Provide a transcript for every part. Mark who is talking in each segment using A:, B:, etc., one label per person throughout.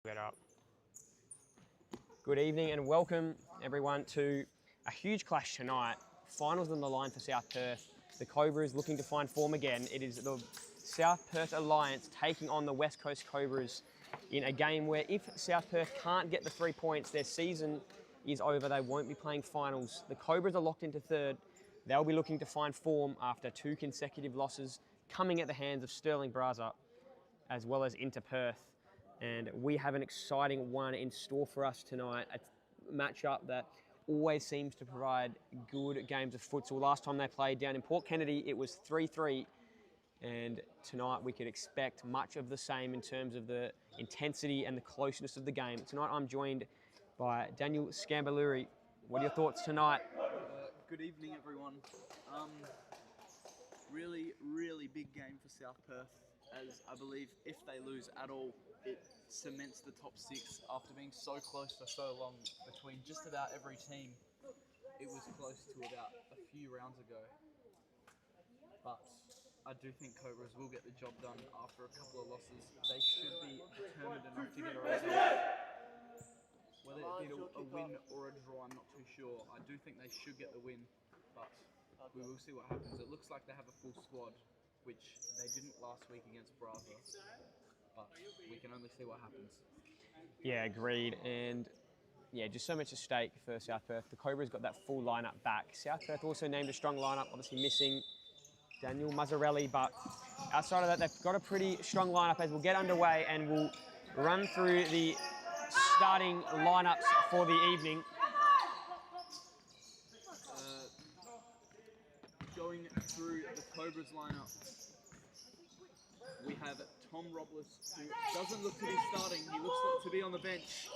A: Get up. Good evening and welcome everyone to a huge clash tonight. Finals on the line for South Perth. The Cobras looking to find form again. It is the South Perth Alliance taking on the West Coast Cobras in a game where if South Perth can't get the 3 points, their season is over. They won't be playing finals. The Cobras are locked into third. They'll be looking to find form after 2 consecutive losses coming at the hands of Sterling Brazza as well as Inter Perth. And we have an exciting one in store for us tonight, a matchup that always seems to provide good games of futsal. Last time they played down in Port Kennedy, it was 3-3, and tonight we could expect much of the same in terms of the intensity and the closeness of the game. Tonight I'm joined by Daniel Scambaluri. What are your thoughts tonight?
B: Good evening, everyone. Really big game for South Perth, as I believe if they lose at all, it cements the top 6 after being so close for so long between just about every team. It was close to about a few rounds ago. But I do think Cobras will get the job done after a couple of losses. They should be determined enough to get a result. Whether it be a win or a draw, I'm not too sure. I do think they should get the win, but we will see what happens. It looks like they have a full squad, which they didn't last week against Brazza, but we can only see what happens.
A: Yeah, agreed. And yeah, just so much at stake for South Perth. The Cobras got that full lineup back. South Perth also named a strong lineup, obviously missing Daniel Mazzarelli, but outside of that, they've got a pretty strong lineup as we'll get underway and we'll run through the starting lineups for the evening.
B: Going through the Cobras lineup, we have Tom Robles, who doesn't look to be starting. He looks to be on the bench,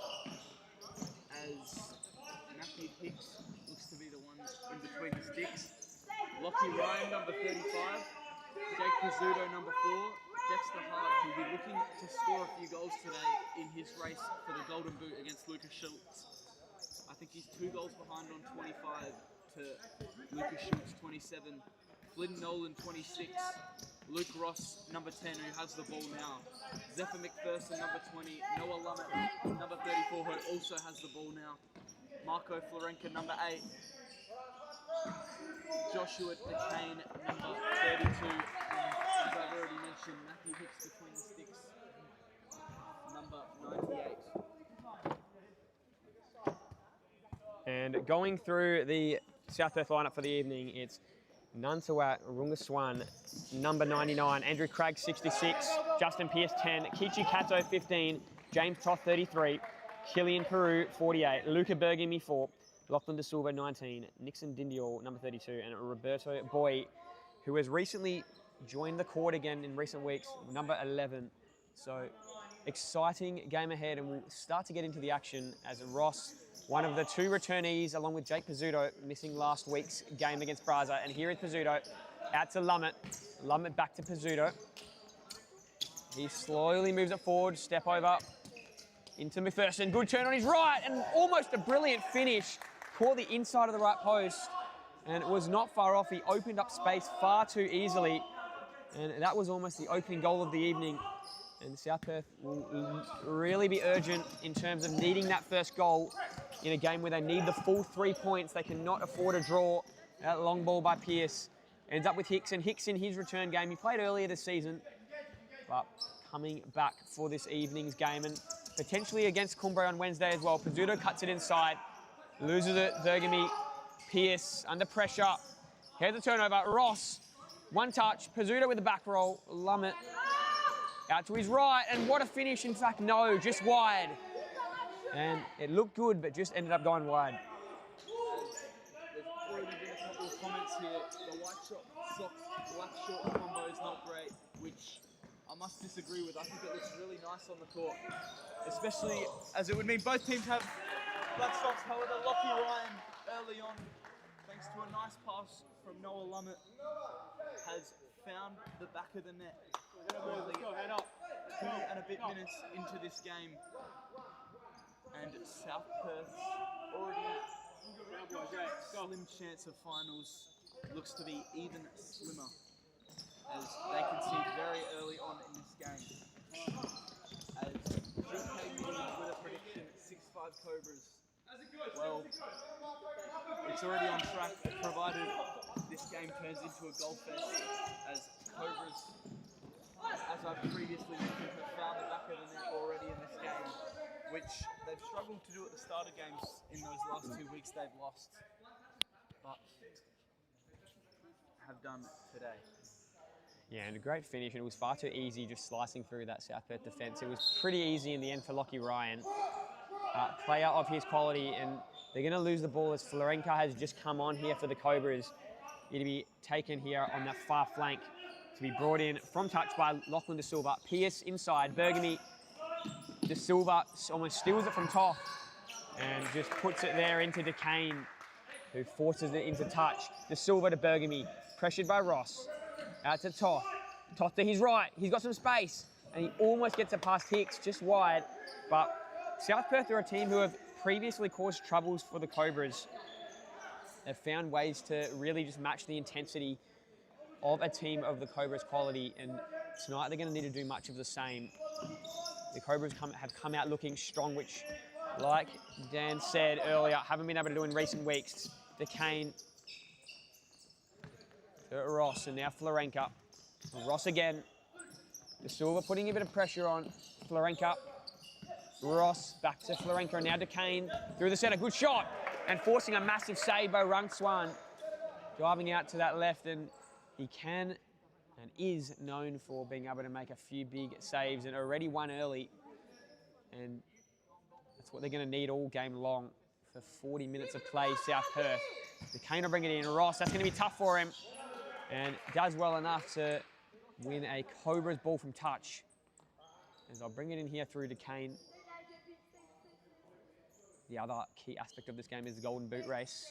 B: as Matthew Hicks looks to be the one in between the sticks. Lockie Ryan, number 35. Jake Pizzuto, number 4. Dexter Hart, who'll be looking to score a few goals today in his race for the Golden Boot against Lucas Schultz. I think he's 2 goals behind on 25 to Lucas Schultz, 27. Flynn Nolan, 26. Luke Ross, number 10, who has the ball now. Zephyr McPherson, number 20. Noah Lummett, number 34, who also has the ball now. Marco Florenka, number 8. Joshua DeCane, number 32. And as I've already mentioned, Matthew Hicks between the sticks, number 98.
A: And going through the South Perth lineup for the evening, it's Nuntawat Rungaswan, number 99, Andrew Craig, 66, Justin Pearce, 10, Kichi Kato, 15, James Toth, 33, Killian Peru, 48, Luca Bergami, 4, Lachlan De Silva, 19, Nixon Dindial, number 32, and Roberto Boy, who has recently joined the court again in recent weeks, number 11. So exciting game ahead, and we'll start to get into the action as Ross, one of the 2 returnees, along with Jake Pizzuto, missing last week's game against Brazza. And here is Pizzuto, out to Lummett. Lummett back to Pizzuto. He slowly moves it forward, step over into McPherson. Good turn on his right, and almost a brilliant finish. Caught the inside of the right post, and it was not far off. He opened up space far too easily, and that was almost the opening goal of the evening. And South Perth will really be urgent in terms of needing that first goal in a game where they need the full 3 points. They cannot afford a draw. That long ball by Pearce ends up with Hicks, and Hicks in his return game, he played earlier this season, but coming back for this evening's game and potentially against Cumbria on Wednesday as well. Pizzuto cuts it inside, loses it. Bergami, Pearce under pressure. Here's the turnover. Ross, one touch. Pizzuto with the back roll. Lummett out to his right, and what a finish. In fact, no, just wide. And it looked good, but just ended up going wide.
B: There's already been a couple of comments here. The white socks, black short combo is not great, which I must disagree with. I think it looks really nice on the court, especially as it would mean both teams have black socks. However, Lockie Ryan early on, thanks to a nice pass from Noah Lummett, has found the back of the net. Only 2 and a bit minutes into this game, and South Perth's already slim chance of finals looks to be even slimmer, as they concede very early on in this game. As Jill came in with a prediction at 6-5 Cobras. Well, it's already on track, provided this game turns into a goal fest, as Cobras, as I've previously mentioned, have found the back of the net already in this game, which they've struggled to do at the start of games in those last 2 weeks they've lost, but have done today.
A: Yeah, and a great finish, and it was far too easy just slicing through that South Perth defence. It was pretty easy in the end for Lockie Ryan. Player of his quality, and they're going to lose the ball as Florenka has just come on here for the Cobras. It'll be taken here on that far flank to be brought in from touch by Lachlan De Silva. Pierce inside, Bergamy. De Silva almost steals it from Toth and just puts it there into DeCane, who forces it into touch. De Silva to Bergamy, pressured by Ross. Out to Toth. Toth to his right. He's got some space, and he almost gets it past Hicks, just wide. But South Perth are a team who have previously caused troubles for the Cobras. They've found ways to really just match the intensity of a team of the Cobras' quality, and tonight they're going to need to do much of the same. The Cobras have come out looking strong, which, like Dan said earlier, haven't been able to do in recent weeks. DeCane to Ross, and now Florenka. Ross again. De Silva putting a bit of pressure on Florenka. Ross back to Florenka, and now DeCane through the centre. Good shot, and forcing a massive save by Rung Swan. Driving out to that left, and he can and is known for being able to make a few big saves, and already won early. And that's what they're going to need all game long for 40 minutes of play, South Perth. DeCane will bring it in. Ross, that's going to be tough for him, and does well enough to win a Cobras ball from touch. As I'll bring it in here through DeCane. The other key aspect of this game is the Golden Boot race,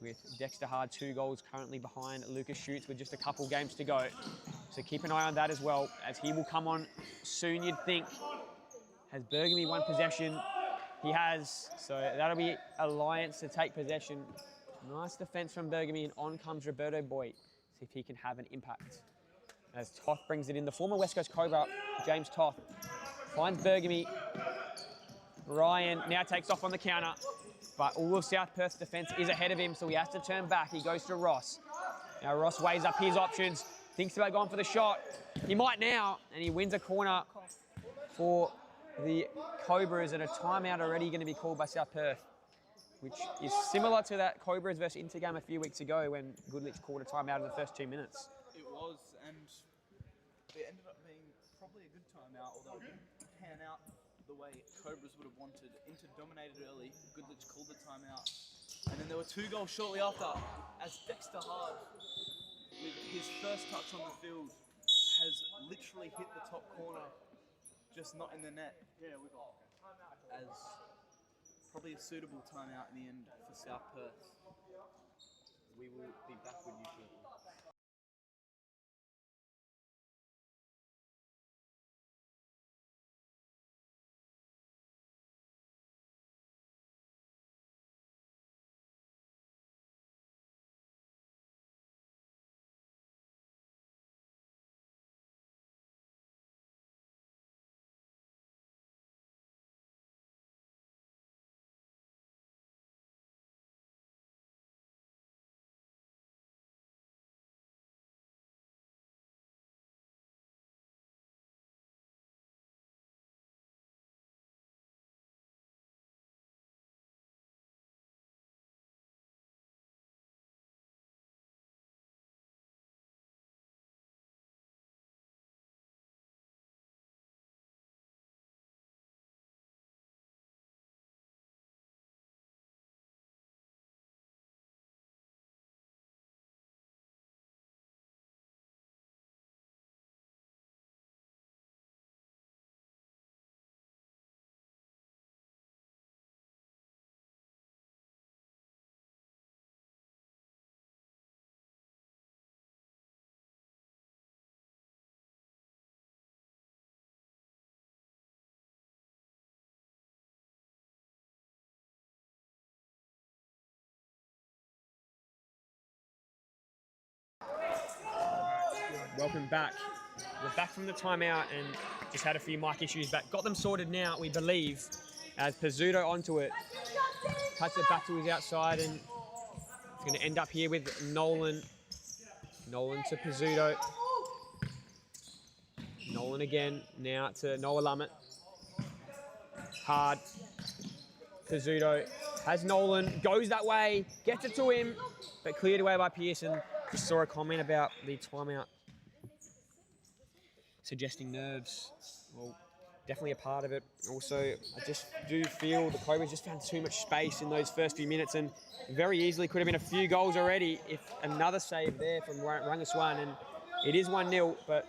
A: with Dexter Hard 2 goals currently behind Lucas Schutz with just a couple games to go. So keep an eye on that as well, as he will come on soon, you'd think. Has Bergamy won possession? He has, so that'll be Alliance to take possession. Nice defence from Bergamy, and on comes Roberto Boy. See if he can have an impact. As Toth brings it in, the former West Coast Cobra, James Toth, finds Bergamy. Ryan now takes off on the counter, but all of South Perth's defence is ahead of him, so he has to turn back. He goes to Ross. Now Ross weighs up his options, thinks about going for the shot. He might now, and he wins a corner for the Cobras, and a timeout already going to be called by South Perth, which is similar to that Cobras versus Inter game a few weeks ago when Goodlich called a timeout in the first 2 minutes.
B: It was, and it ended up being probably a good timeout, although it didn't pan out the way Cobras would have wanted. Inter dominated early, Goodlich called the timeout, and then there were 2 goals shortly after, as Dexter Hard, with his first touch on the field, has literally hit the top corner, just not in the net. As probably a suitable timeout in the end for South Perth. We will be back with you shortly.
A: Welcome back We're back from the timeout and just had a few mic issues, but got them sorted now, we believe, as Pizzuto onto it. Cuts it back to his outside, and it's going to end up here with Nolan. Nolan to Pizzuto. Nolan again, now to Noah Lummett. Hard. Pizzuto has Nolan, goes that way, gets it to him, but cleared away by Pearson. Just saw a comment about the timeout suggesting nerves. Well, definitely a part of it. Also, I just do feel the Cobras just found too much space in those first few minutes, and very easily could have been a few goals already if another save there from Rangaswan, and it is 1-0, but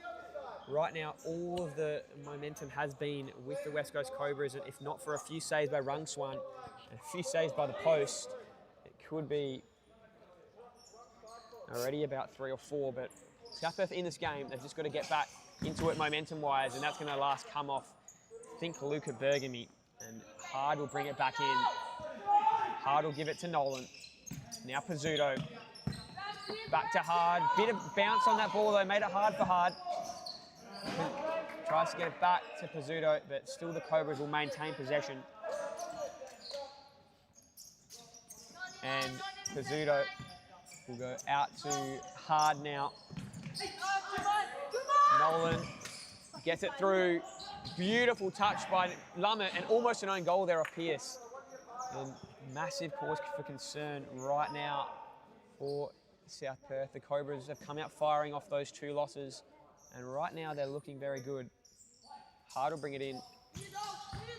A: right now all of the momentum has been with the West Coast Cobras, and if not for a few saves by Rangaswan and a few saves by the post, it could be already about 3 or 4, but South Perth in this game, they've just got to get back into it momentum-wise, and that's going to last come off, I think, Luca Bergamy, and Hard will bring it back in. Hard will give it to Nolan. Now Pizzuto. Back to Hard. Bit of bounce on that ball, though, made it hard for Hard. Tries to get it back to Pizzuto, but still the Cobras will maintain possession. And Pizzuto will go out to Hard now. Nolan gets it through. Beautiful touch by Lummett, and almost an own goal there off Pearce. And massive cause for concern right now for South Perth. The Cobras have come out firing off those 2 losses, and right now they're looking very good. Hard will bring it in.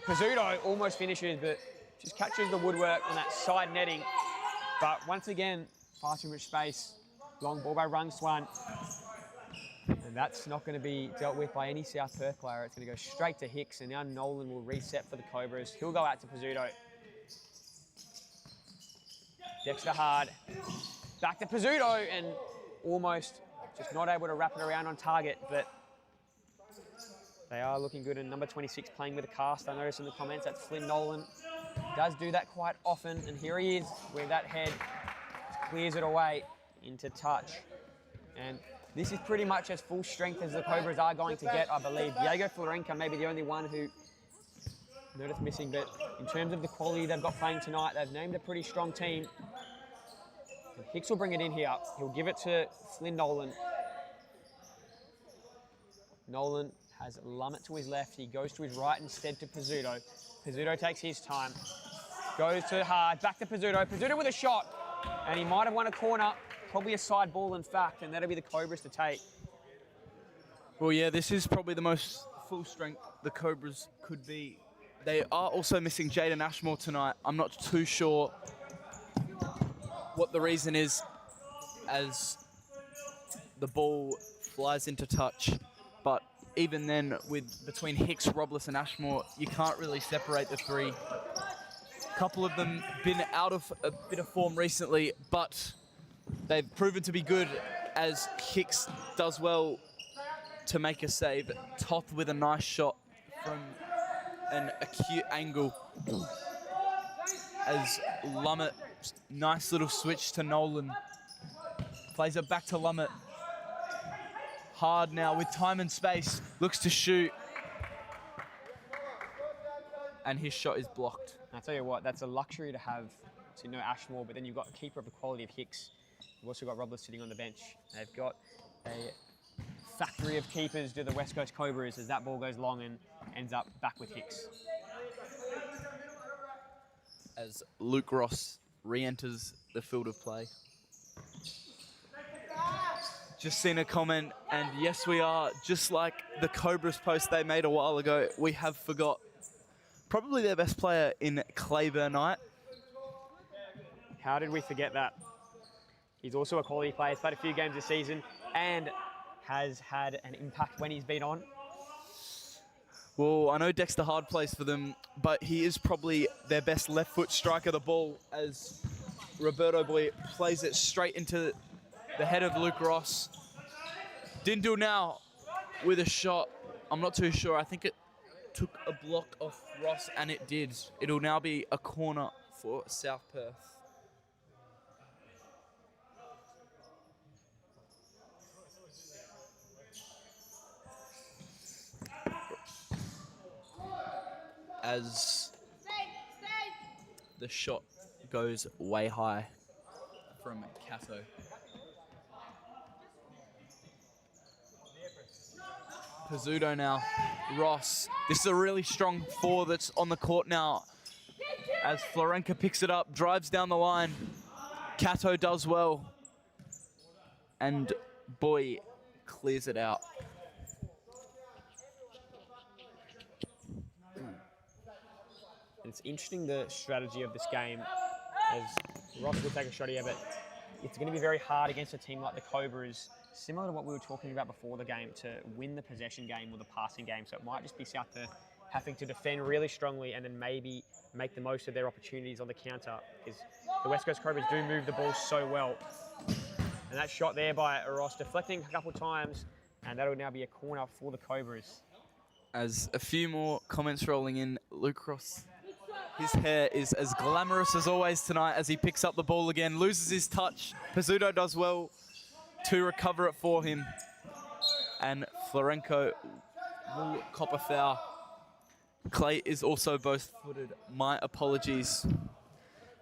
A: Pizzuto almost finishes, but just catches the woodwork on that side netting. But once again, far too much space. Long ball by Rangaswan. And that's not going to be dealt with by any South Perth player. It's going to go straight to Hicks, and now Nolan will reset for the Cobras. He'll go out to Pizzuto. Dexter Hard. Back to Pizzuto, and almost just not able to wrap it around on target, but they are looking good. And number 26 playing with a cast. I noticed in the comments that's Flynn Nolan. Does do that quite often, and here he is with that head. Clears it away into touch. And this is pretty much as full strength as the Cobras are going to get, I believe. Diego Florenca may be the only one who noticed missing, but in terms of the quality they've got playing tonight, they've named a pretty strong team. And Hicks will bring it in here. He'll give it to Flynn Nolan. Nolan has Lummett to his left. He goes to his right instead to Pizzuto. Pizzuto takes his time. Goes to Hard, back to Pizzuto. Pizzuto with a shot, and he might have won a corner. Probably a side ball, in fact, and that'll be the Cobras to take.
B: Well, yeah, this is probably the most full strength the Cobras could be. They are also missing Jaden Ashmore tonight. I'm not too sure what the reason is, as the ball flies into touch. But even then, with between Hicks, Robles and Ashmore, you can't really separate the 3. A couple of them been out of a bit of form recently, but they've proven to be good, as Hicks does well to make a save. Toth with a nice shot from an acute angle. As Lummett, nice little switch to Nolan. Plays it back to Lummett. Hard now with time and space. Looks to shoot. And his shot is blocked.
A: I'll tell you what, that's a luxury to have, to know Ashmore, but then you've got a keeper of the quality of Hicks. You've also got Robles sitting on the bench. They've got a factory of keepers to the West Coast Cobras, as that ball goes long and ends up back with Hicks.
B: As Luke Ross re-enters the field of play. Just seen a comment, and yes, we are, just like the Cobras post they made a while ago, we have forgot probably their best player in Claiborne Knight.
A: How did we forget that? He's also a quality player. He's played a few games this season and has had an impact when he's been on.
B: Well, I know Dexter Hard plays for them, but he is probably their best left foot striker of the ball, as Roberto Boy plays it straight into the head of Luke Ross. Dindal now with a shot. I'm not too sure. I think it took a block off Ross, and it did. It'll now be a corner for South Perth. as the shot goes way high from Cato. Pizzuto now. Ross. This is a really strong four that's on the court now. As Florenka picks it up, drives down the line. Cato does well. And Boy clears it out.
A: It's interesting the strategy of this game, as Ross will take a shot here, but it's going to be very hard against a team like the Cobras, similar to what we were talking about before the game, to win the possession game or the passing game. So it might just be South Perth having to defend really strongly and then maybe make the most of their opportunities on the counter, because the West Coast Cobras do move the ball so well. And that shot there by Ross deflecting a couple times, and that'll now be a corner for the Cobras.
B: As a few more comments rolling in, Luke Ross, his hair is as glamorous as always tonight as he picks up the ball again, loses his touch. Pizzuto does well to recover it for him. And Florenko will cop a foul. Clay is also both-footed. My apologies.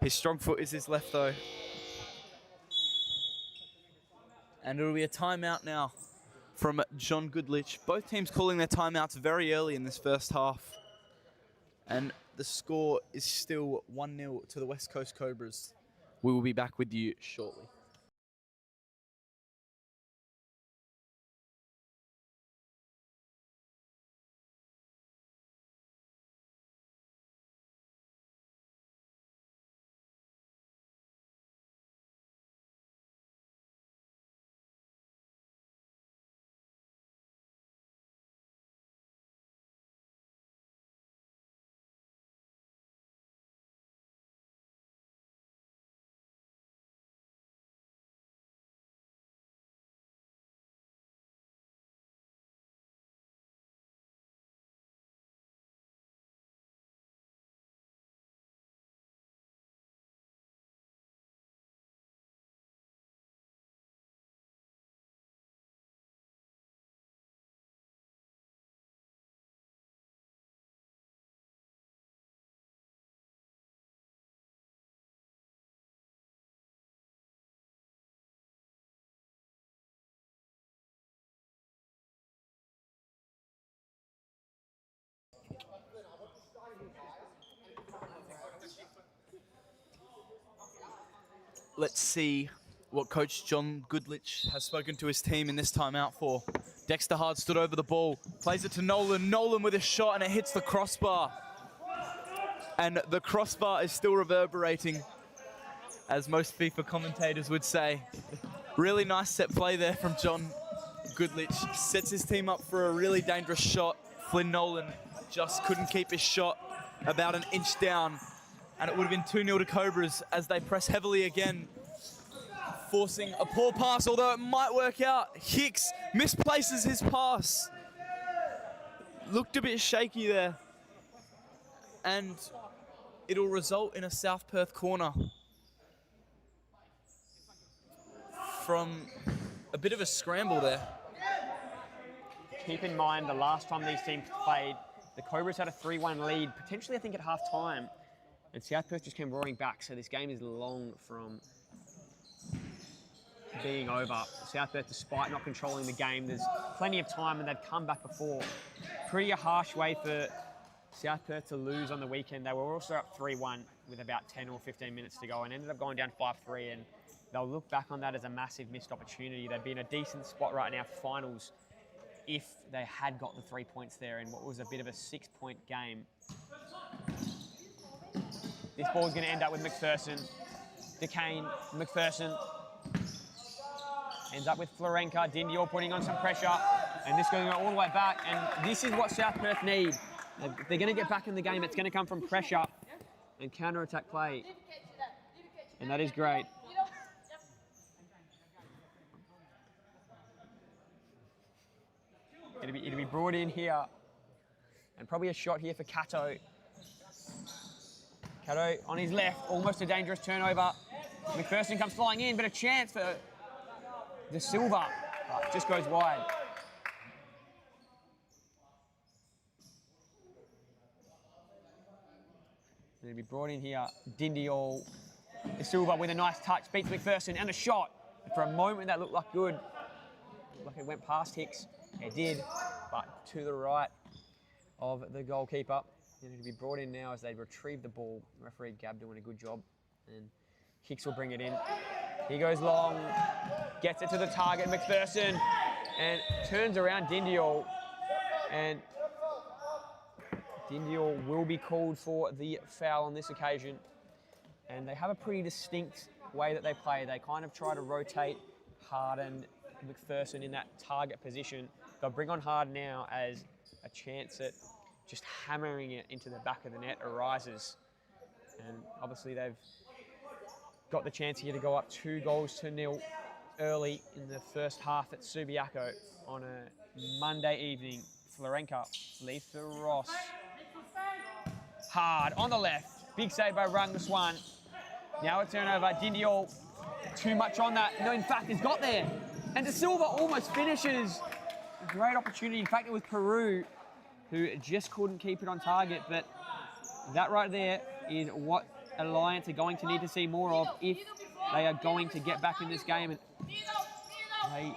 B: His strong foot is his left though. And it'll be a timeout now from John Goodlich. Both teams calling their timeouts very early in this first half. And the score is still 1-0 to the West Coast Cobras. We will be back with you shortly. Let's see what Coach John Goodlich has spoken to his team in this timeout for. Dexter Hard stood over the ball, plays it to Nolan. Nolan with a shot and it hits the crossbar. And the crossbar is still reverberating, as most FIFA commentators would say. Really nice set play there from John Goodlich. Sets his team up for a really dangerous shot. Flynn Nolan just couldn't keep his shot about an inch down. And it would have been 2-0 to Cobras as they press heavily again, forcing a poor pass, although it might work out. Hicks misplaces his pass. Looked a bit shaky there. And it'll result in a South Perth corner from a bit of a scramble there.
A: Keep in mind, the last time these teams played, the Cobras had a 3-1 lead, potentially I think at half-time. And South Perth just came roaring back, so this game is long from being over. South Perth, despite not controlling the game, there's plenty of time and they've come back before. Pretty a harsh way for South Perth to lose on the weekend. They were also up 3-1 with about 10 or 15 minutes to go and ended up going down 5-3, and they'll look back on that as a massive missed opportunity. They'd be in a decent spot right now for finals if they had got the 3 points there in what was a bit of a 6-point game. This ball's going to end up with McPherson. DeCane, McPherson. Ends up with Florenka. Dindior putting on some pressure. And this going all the way back. And this is what South Perth need. If they're going to get back in the game, it's going to come from pressure and counter-attack play. And that is great. It'll be brought in here. And probably a shot here for Cato. Cato on his left, almost a dangerous turnover. McPherson comes flying in, but a chance for De Silva. Just goes wide. It'll be brought in here. Dindial Silva with a nice touch, beats McPherson, and a shot. For a moment that looked like good. Like it went past Hicks. It did, but to the right of the goalkeeper. And it'll be brought in now as they retrieve the ball. Referee Gab doing a good job. And Hicks will bring it in. He goes long, gets it to the target, McPherson, and turns around Dindial. And Dindial will be called for the foul on this occasion. And they have a pretty distinct way that they play. They kind of try to rotate Hard and McPherson in that target position. They'll bring on Hard now as a chance at just hammering it into the back of the net arises. And obviously they've got the chance here to go up 2-0 early in the first half at Subiaco on a Monday evening. Florenka leads to Ross. Hard on the left. Big save by Rangaswan. Now a turnover. Dindial, too much on that. No, in fact, he's got there. And De Silva almost finishes. A great opportunity. In fact, it was Peru who just couldn't keep it on target. But that right there is what Alliance are going to need to see more of if they are going to get back in this game. And they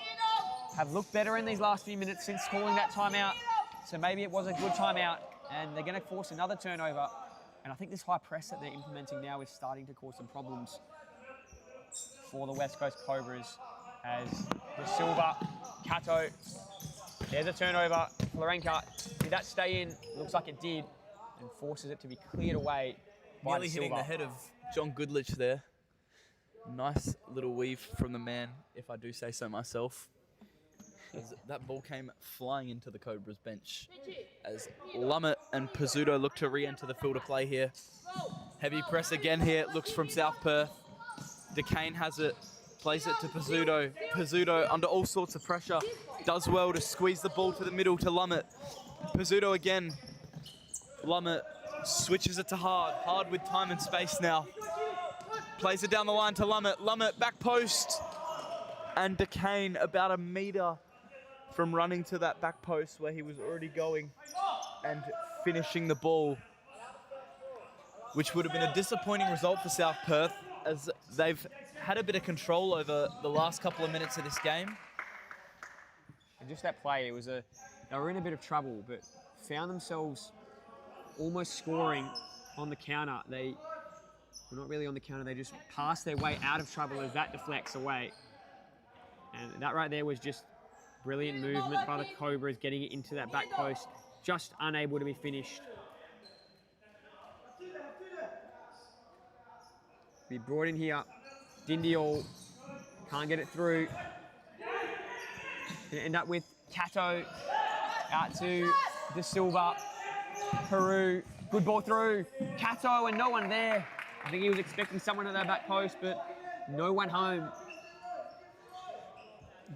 A: have looked better in these last few minutes since calling that timeout. So maybe it was a good timeout. And they're going to force another turnover. And I think this high press that they're implementing now is starting to cause some problems for the West Coast Cobras. As De Silva, Cato, there's a turnover. Florenka, did that stay in? Looks like it did, and forces it to be cleared away by
B: Nearly
A: De
B: hitting
A: Silva.
B: the head of John Goodlich there. Nice little weave from the man, if I do say so myself. As that ball came flying into the Cobras bench as Lummett and Pizzuto look to re-enter the field of play here. Heavy press again here, looks from South Perth. DeCane has it, plays it to Pizzuto. Pizzuto under all sorts of pressure, does well to squeeze the ball to the middle to Lummett. Pizzuto again. Lummett switches it to Hard. Hard with time and space now. Plays it down the line to Lummett. Lummett back post. And DeCane about a metre from running to that back post where he was already going and finishing the ball, which would have been a disappointing result for South Perth as they've had a bit of control over the last couple of minutes of this game.
A: And just that play, they were in a bit of trouble, but found themselves almost scoring on the counter. They were not really on the counter, they just passed their way out of trouble as that deflects away. And that right there was just brilliant movement by the Cobras, getting it into that back post, just unable to be finished. Be brought in here. Dindial can't get it through. Gonna end up with Cato out to De Silva. Peru, good ball through. Cato and no one there. I think he was expecting someone at that back post, but no one home.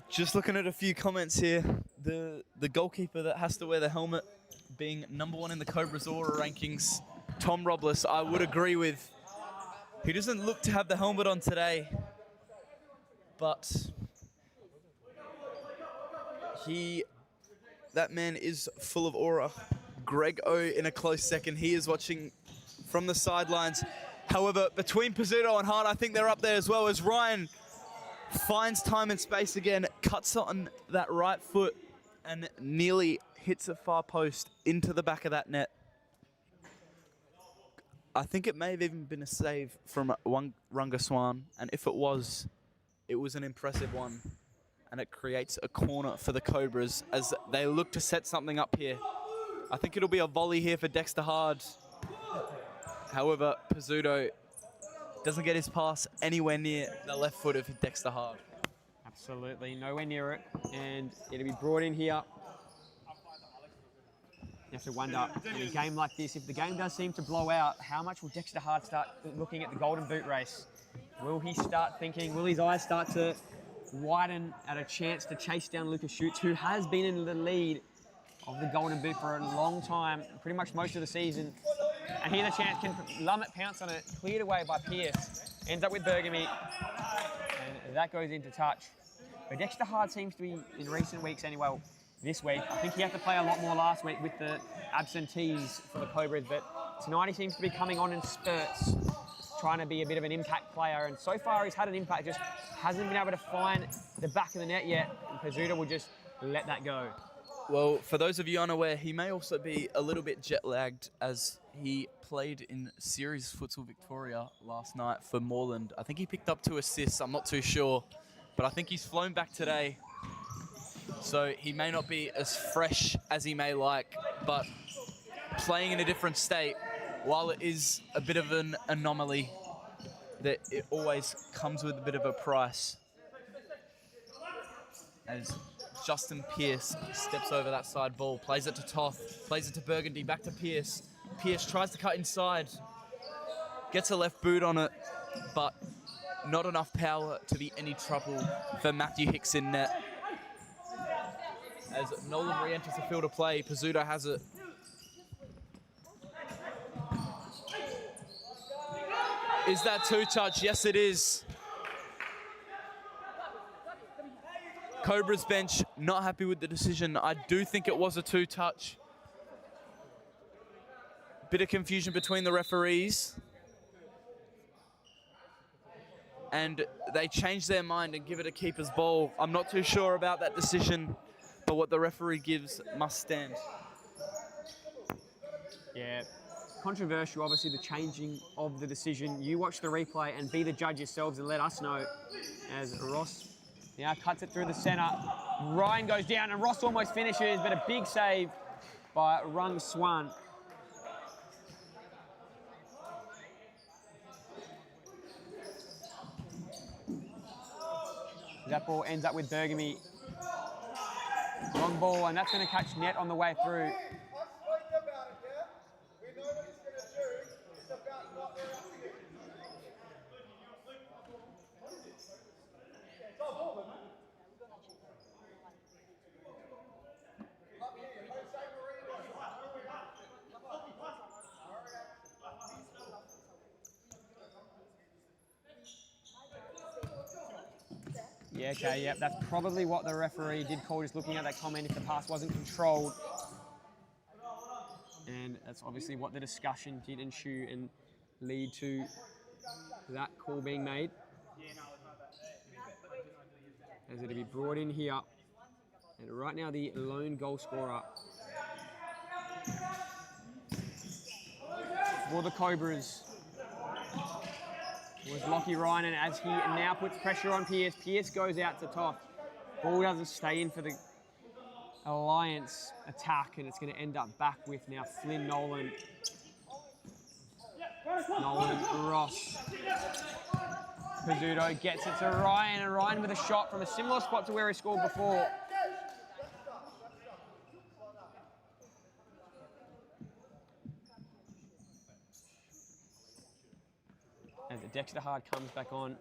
B: Just looking at a few comments here, the goalkeeper that has to wear the helmet being #1 in the Cobras Aura rankings, Tom Robles, I would agree with. He doesn't look to have the helmet on today, but that man is full of aura. Greg O in a close second. He is watching from the sidelines. However, between Pizzuto and Hart, I think they're up there as well as Ryan finds time and space again, cuts on that right foot and nearly hits a far post into the back of that net. I think it may have even been a save from Rangaswan, and if it was an impressive one. And it creates a corner for the Cobras as they look to set something up here. I think it'll be a volley here for Dexter Hard. However, Pizzuto doesn't get his pass anywhere near the left foot of Dexter Hard.
A: Absolutely, nowhere near it. And it'll be brought in here. You have to wonder, in a game like this, if the game does seem to blow out, how much will Dexter Hard start looking at the Golden Boot race? Will he start thinking, will his eyes start to widen at a chance to chase down Lucas Schutz, who has been in the lead of the Golden Boot for a long time, pretty much most of the season. And here the chance, can Lummett pounce on it, cleared away by Pierce, ends up with Bergamy, and that goes into touch. But Dexter Hard seems to be, in recent weeks anyway, this week, I think he had to play a lot more last week with the absentees for the Cobras, but tonight he seems to be coming on in spurts, trying to be a bit of an impact player. And so far he's had an impact, just hasn't been able to find the back of the net yet. And Pizzuta will just let that go.
B: Well, for those of you unaware, he may also be a little bit jet-lagged as he played in Series Futsal Victoria last night for Moreland. I think he picked up 2 assists, I'm not too sure, but I think he's flown back today. So he may not be as fresh as he may like, but playing in a different state, while it is a bit of an anomaly, that it always comes with a bit of a price. As Justin Pearce steps over that side ball, plays it to Toth, plays it to Burgundy, back to Pearce. Pearce tries to cut inside, gets a left boot on it, but not enough power to be any trouble for Matthew Hicks in net. As Nolan re-enters the field of play, Pizzuta has it. Is that 2-touch? Yes, it is. Cobras bench not happy with the decision. I do think it was a 2-touch. Bit of confusion between the referees. And they changed their mind and give it a keeper's ball. I'm not too sure about that decision, but what the referee gives must stand.
A: Yeah, controversial, obviously, the changing of the decision. You watch the replay and be the judge yourselves and let us know. As Ross now cuts it through the centre. Ryan goes down and Ross almost finishes, but a big save by Rung Swan. That ball ends up with Burgundy. Long ball, and that's going to catch net on the way through. Yeah, okay, yep, that's probably what the referee did call, just looking at that comment, if the pass wasn't controlled. And that's obviously what the discussion did ensue and lead to that call being made. As it'll be brought in here. And right now the lone goal scorer for the Cobras was Lockie Ryan, and as he now puts pressure on Pearce, Pearce goes out to top. Ball doesn't stay in for the Alliance attack, and it's going to end up back with now Flynn Nolan. Nolan, Ross. Pizzuta gets it to Ryan, and Ryan with a shot from a similar spot to where he scored before. As Dexter Hard comes back on,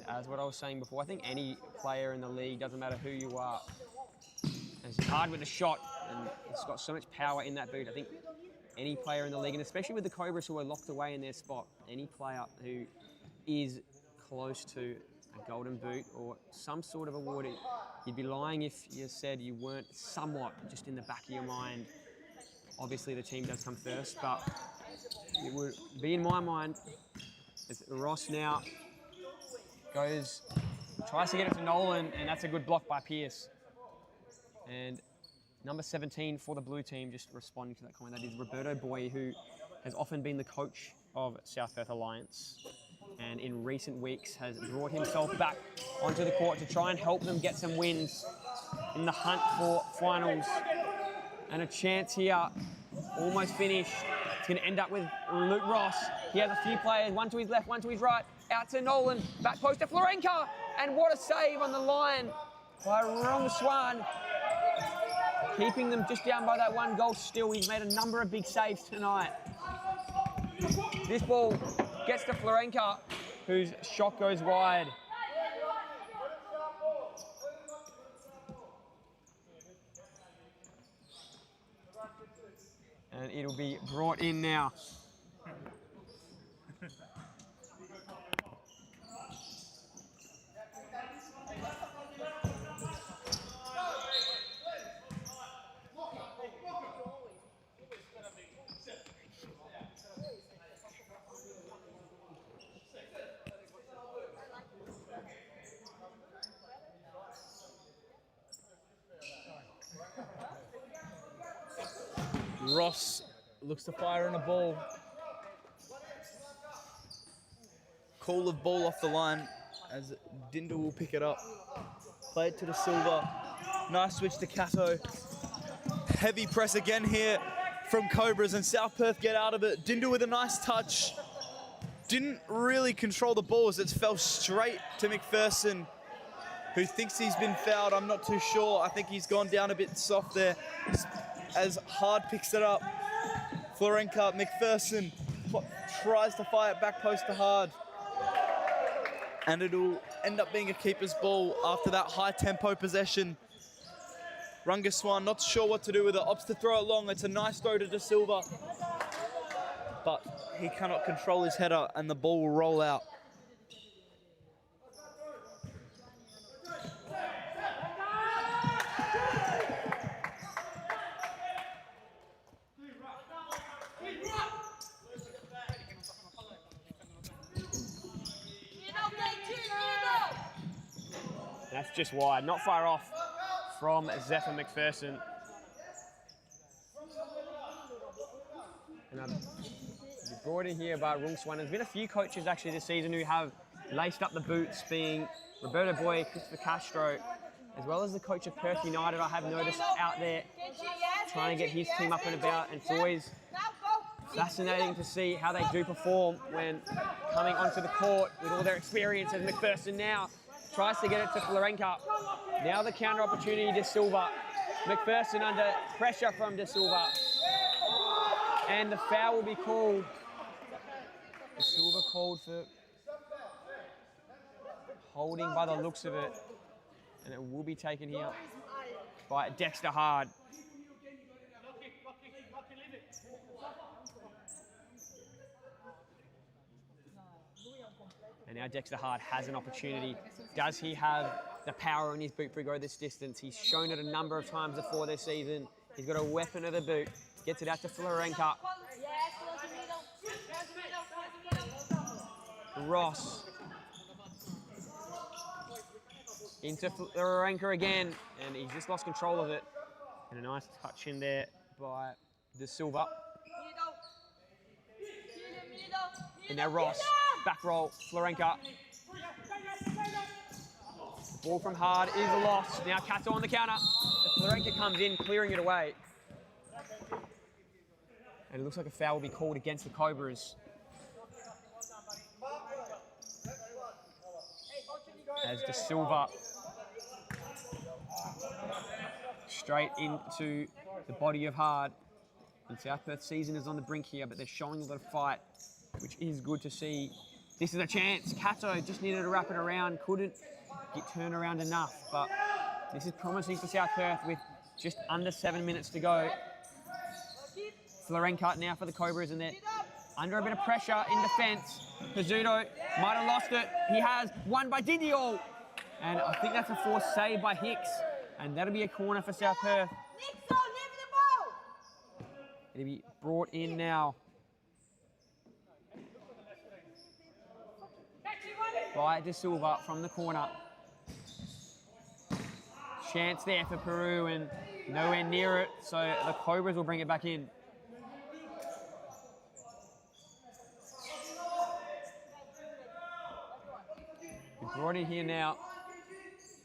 A: as what I was saying before, I think any player in the league, doesn't matter who you are, as Hard with a shot, and it's got so much power in that boot. I think any player in the league, and especially with the Cobras who are locked away in their spot, any player who is close to a golden boot or some sort of award, you'd be lying if you said you weren't somewhat just in the back of your mind. Obviously the team does come first, but it would be in my mind. As Ross now tries to get it to Nolan, and that's a good block by Pearce. And number 17 for the blue team, just responding to that comment, that is Roberto Boy, who has often been the coach of South Perth Alliance, and in recent weeks has brought himself back onto the court to try and help them get some wins in the hunt for finals. And a chance here, almost finished. It's going to end up with Luke Ross. He has a few players, one to his left, one to his right. Out to Nolan, back post to Florenka. And what a save on the line by Rung Swan. Keeping them just down by that one goal still. He's made a number of big saves tonight. This ball gets to Florenka, whose shot goes wide. And it'll be brought in now.
B: Ross looks to fire in a ball. Call of ball off the line as Dindal will pick it up. Play it to De Silva. Nice switch to Cato. Heavy press again here from Cobras, and South Perth get out of it. Dindal with a nice touch. Didn't really control the ball as it fell straight to McPherson, who thinks he's been fouled. I'm not too sure. I think he's gone down a bit soft there as Hard picks it up. Florenka, McPherson tries to fire it back post to Hard. And it'll end up being a keeper's ball after that high tempo possession. Rungaswan not sure what to do with it. Opts to throw it long. It's a nice throw to De Silva. But he cannot control his header and the ball will roll out.
A: That's just wide, not far off from Zephyr McPherson. And brought in here by Rung Swan. There's been a few coaches actually this season who have laced up the boots, being Roberto Boy, Christopher Castro, as well as the coach of Perth United. I have noticed out there trying to get his team up and about, and it's always fascinating to see how they do perform when coming onto the court with all their experience. As McPherson now tries to get it to Florenka. Now the counter opportunity to Silva. McPherson under pressure from De Silva. And the foul will be called. De Silva called for holding by the looks of it. And it will be taken here by Dexter Hard. And now Dexter Hard has an opportunity. Does he have the power in his boot for go this distance? He's shown it a number of times before this season. He's got a weapon of the boot. Gets it out to Florenka. Ross. Into Florenka again. And he's just lost control of it. And a nice touch in there by De Silva. And now Ross. Back roll, Florenka. Ball from Hard is lost. Now Cato on the counter. And Florenka comes in, clearing it away. And it looks like a foul will be called against the Cobras. As De Silva straight into the body of Hard. And South Perth season is on the brink here, but they're showing a lot of fight, which is good to see. This is a chance. Cato just needed to wrap it around, couldn't get turned around enough, but this is promising for South Perth with just under 7 minutes to go. Florenka now for the Cobras, and they're under a bit of pressure in defence. Pizzuto might have lost it. He has, won by Didio. And I think that's a forced save by Hicks, and that'll be a corner for South Perth. It'll be brought in now by De Silva from the corner. Chance there for Peru and nowhere near it, so the Cobras will bring it back in. We're brought in here now,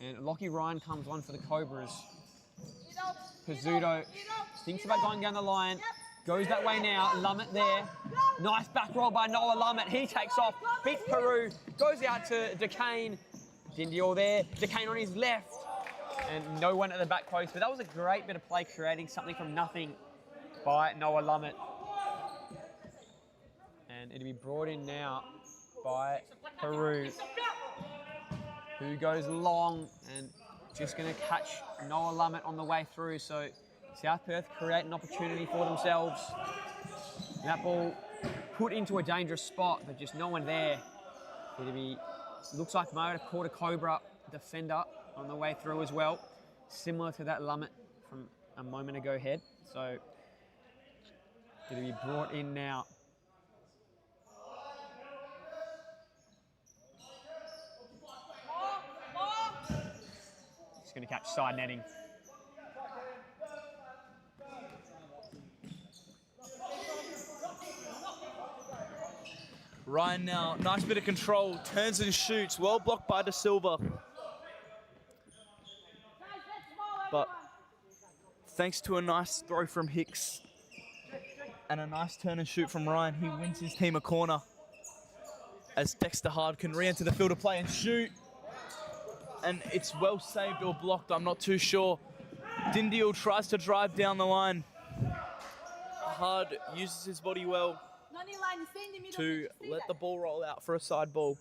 A: and Lockie Ryan comes on for the Cobras. Pizzuto thinks about going down the line, goes that way now. Lummett there. Nice back roll by Noah Lummett. He takes off, beats Peru, goes out to DeCane. Dindial there. DeCane on his left. And no one at the back post. But that was a great bit of play, creating something from nothing by Noah Lummett. And it'll be brought in now by Peru, who goes long and just going to catch Noah Lummett on the way through. So South Perth create an opportunity for themselves. And that ball put into a dangerous spot, but just no one there. It'll be, looks like Mo have caught a Cobra defender on the way through as well, similar to that Lummett from a moment ago head. So it'll be brought in now. Just going to catch side netting.
B: Ryan now, nice bit of control, turns and shoots. Well blocked by De Silva. But thanks to a nice throw from Hicks and a nice turn and shoot from Ryan, he wins his team a corner. As Dexter Hard can re-enter the field of play and shoot. And it's well saved or blocked, I'm not too sure. Dindial tries to drive down the line. Hard uses his body well to let the ball roll out for a side ball.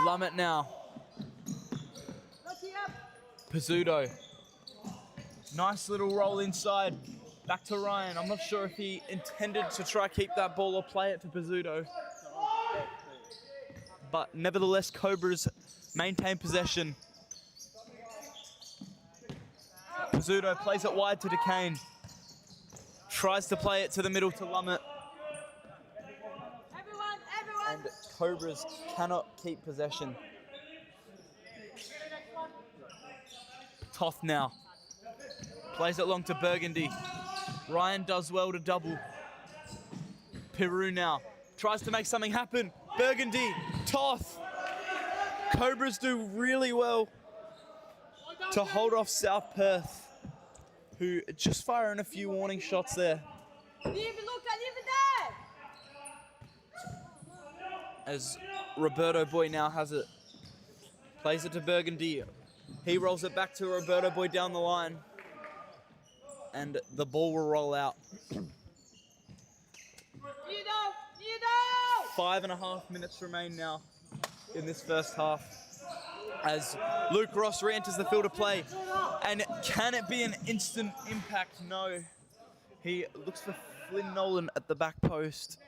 B: Lummett now. Pizzuto. Nice little roll inside. Back to Ryan. I'm not sure if he intended to try keep that ball or play it to Pizzuto. But nevertheless, Cobras maintain possession. Pizzuto plays it wide to DeCane. Tries to play it to the middle to Lummett. And Cobras cannot keep possession. Toth now. Plays it long to Burgundy. Ryan does well to double. Peru now. Tries to make something happen. Burgundy. Toth. Cobras do really well to hold off South Perth, who are just firing a few warning shots there. As Roberto Boy now has it. Plays it to Burgundy. He rolls it back to Roberto Boy down the line. And the ball will roll out. 5.5 minutes remain now in this first half. As Luke Ross re-enters the field of play. And can it be an instant impact? No. He looks for Flynn Nolan at the back post.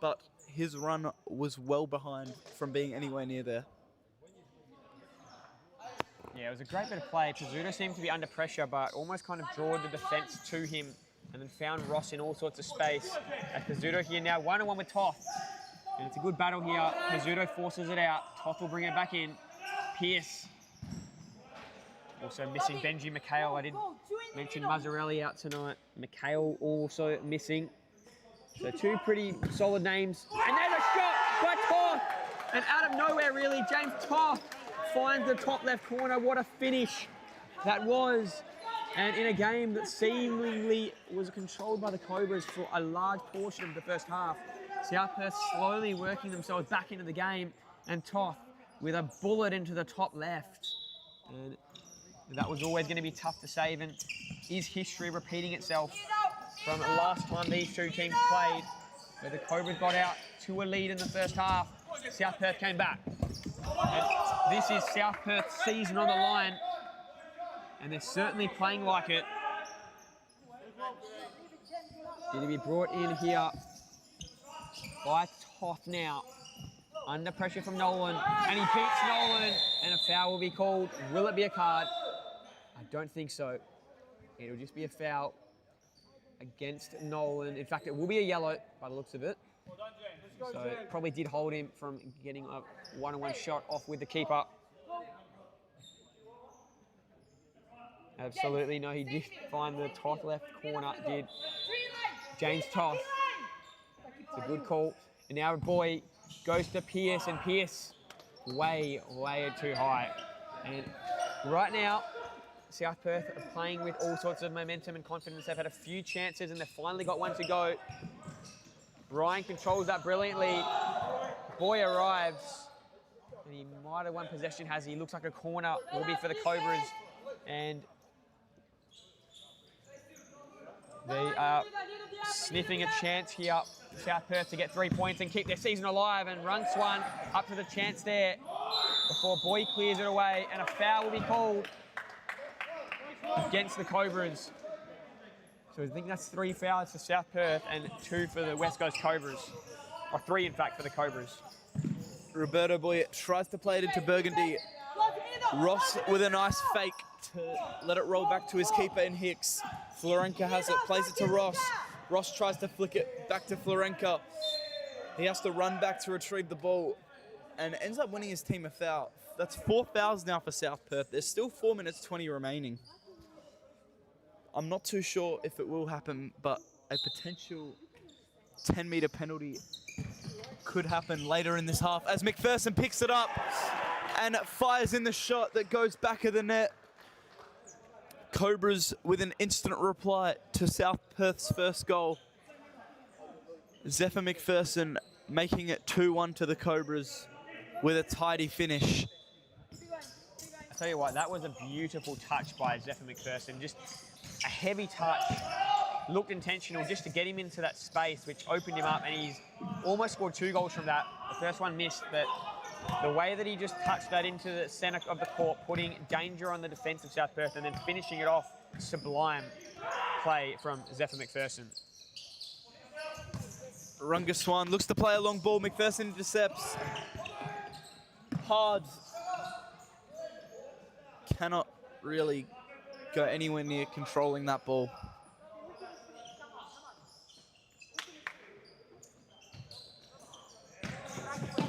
B: But his run was well behind from being anywhere near there.
A: Yeah, it was a great bit of play. Pizzuto seemed to be under pressure, but almost kind of drawed the defence to him and then found Ross in all sorts of space. As Pizzuto here now 1-on-1 with Toth. And it's a good battle here. Pizzuto forces it out. Toth will bring it back in. Pierce. Also missing Benji McHale. I did mention Mazzarelli out tonight. McHale also missing. So two pretty solid names. And there's a shot by Toth. And out of nowhere, really, James Toth finds the top left corner. What a finish that was. And in a game that seemingly was controlled by the Cobras for a large portion of the first half, South Perth slowly working themselves back into the game, and Toth with a bullet into the top left. And that was always going to be tough to save, and is history repeating itself from last time these two teams played, where the Cobras got out to a lead in the first half. South Perth came back. And this is South Perth's season on the line, and they're certainly playing like it. Going to be brought in here by Toth now. Under pressure from Nolan, and he beats Nolan, and a foul will be called. Will it be a card? I don't think so. It'll just be a foul against Nolan. In fact, it will be a yellow by the looks of it. So it probably did hold him from getting a one-on-one shot off with the keeper. Absolutely, no, he did find the Toth left corner, did James Toth. It's a good call. And now Boy goes to Pierce, and Pierce way too high. And right now, South Perth are playing with all sorts of momentum and confidence. They've had a few chances and they've finally got one to go. Ryan controls that brilliantly. Boy arrives, and he might have won possession, has he? Looks like a corner will be for the Cobras. And they are sniffing a chance here, South Perth, to get 3 points and keep their season alive. And Rungswan up to the chance there before Boy clears it away, and a foul will be called against the Cobras. So I think that's 3 fouls for South Perth and 2 for the West Coast Cobras. Or 3, in fact, for the Cobras.
B: Roberto Boy tries to play it into Burgundy. Ross with a nice fake to let it roll back to his keeper in Hicks. Florenka has it, plays it to Ross. Ross tries to flick it back to Florenka. He has to run back to retrieve the ball and ends up winning his team a foul. That's 4 fouls now for South Perth. There's still 4 minutes 20 remaining. I'm not too sure if it will happen, but a potential 10-meter penalty could happen later in this half as McPherson picks it up and fires in the shot that goes back of the net. Cobras with an instant reply to South Perth's first goal. Zephyr McPherson making it 2-1 to the Cobras with a tidy finish.
A: I tell you what, that was a beautiful touch by Zephyr McPherson. Just a heavy touch, looked intentional just to get him into that space, which opened him up, and he's almost scored 2 goals from that. The first one missed, but the way that he just touched that into the centre of the court, putting danger on the defence of South Perth and then finishing it off, sublime play from Zephyr McPherson.
B: Runga Swan looks to play a long ball. McPherson intercepts. Hard. Cannot really go anywhere near controlling that ball.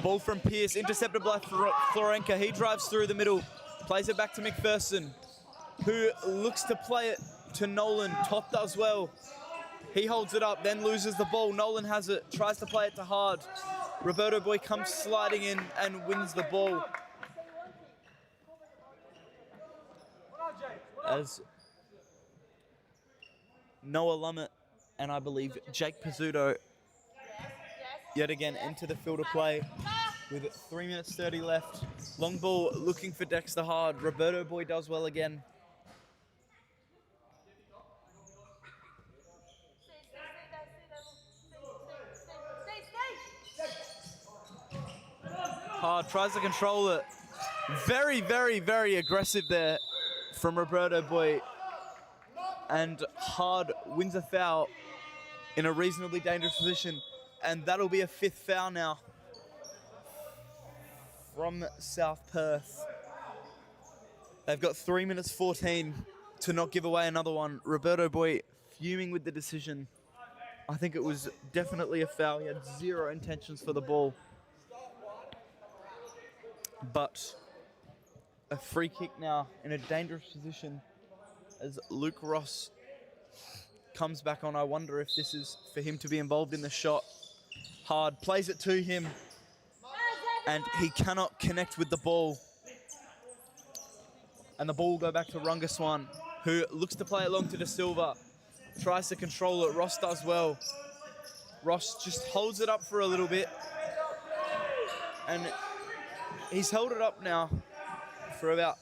B: Ball from Pierce, intercepted by Florenka. He drives through the middle, plays it back to McPherson, who looks to play it to Nolan. Top does well. He holds it up, then loses the ball. Nolan has it, tries to play it to Hard. Roberto Boy comes sliding in and wins the ball. As Noah Lummett and I believe Jake Pizzuto yet again into the field of play with 3 minutes 30 left. Long ball looking for Dexter Hard. Roberto Boy does well again. Hard tries to control it. Very, very, very aggressive there from Roberto Boy. And Hard wins a foul in a reasonably dangerous position. And that'll be a 5th foul now from South Perth. They've got 3 minutes 14 to not give away another one. Roberto Boy fuming with the decision. I think it was definitely a foul. He had 0 intentions for the ball. But a free kick now in a dangerous position as Luke Ross comes back on. I wonder if this is for him to be involved in the shot. Hard plays it to him and he cannot connect with the ball. And the ball will go back to Runga Swan, who looks to play it long to De Silva. Tries to control it. Ross does well. Ross just holds it up for a little bit. And he's held it up now for about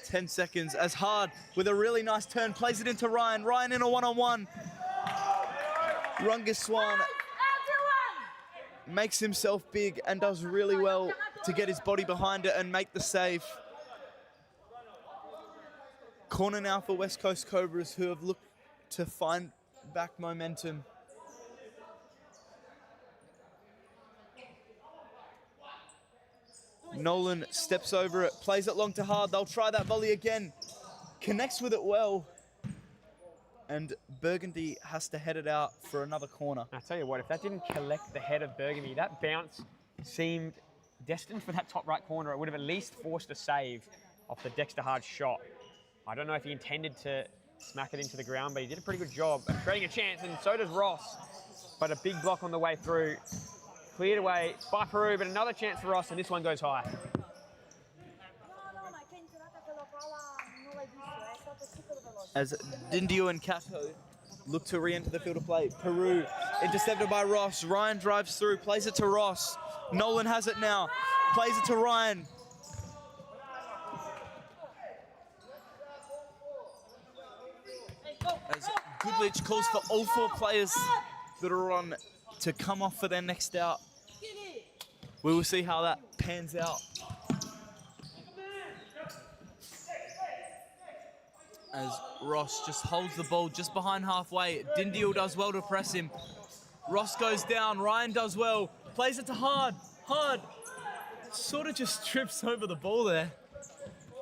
B: 10 seconds as Hard, with a really nice turn, plays it into Ryan. Ryan in a one-on-one. Runga Swan makes himself big and does really well to get his body behind it and make the save. Corner now for West Coast Cobras, who have looked to find back momentum. Nolan steps over it, plays it long to Hard. They'll try that volley again. Connects with it well. And Burgundy has to head it out for another corner.
A: I tell you what, if that didn't collect the head of Burgundy, that bounce seemed destined for that top right corner. It would have at least forced a save off the Dexter Hard shot. I don't know if he intended to smack it into the ground, but he did a pretty good job of creating a chance, and so does Ross. But a big block on the way through. Cleared away by Peru, but another chance for Ross, and this one goes high.
B: As Dindio and Cato look to re-enter the field of play. Peru intercepted by Ross. Ryan drives through, plays it to Ross. Nolan has it now, plays it to Ryan. As Goodrich calls for all 4 players that are on to come off for their next out. We will see how that pans out. As Ross just holds the ball just behind halfway. Dindio does well to press him. Ross goes down, Ryan does well. Plays it to Hard. Hard sort of just trips over the ball there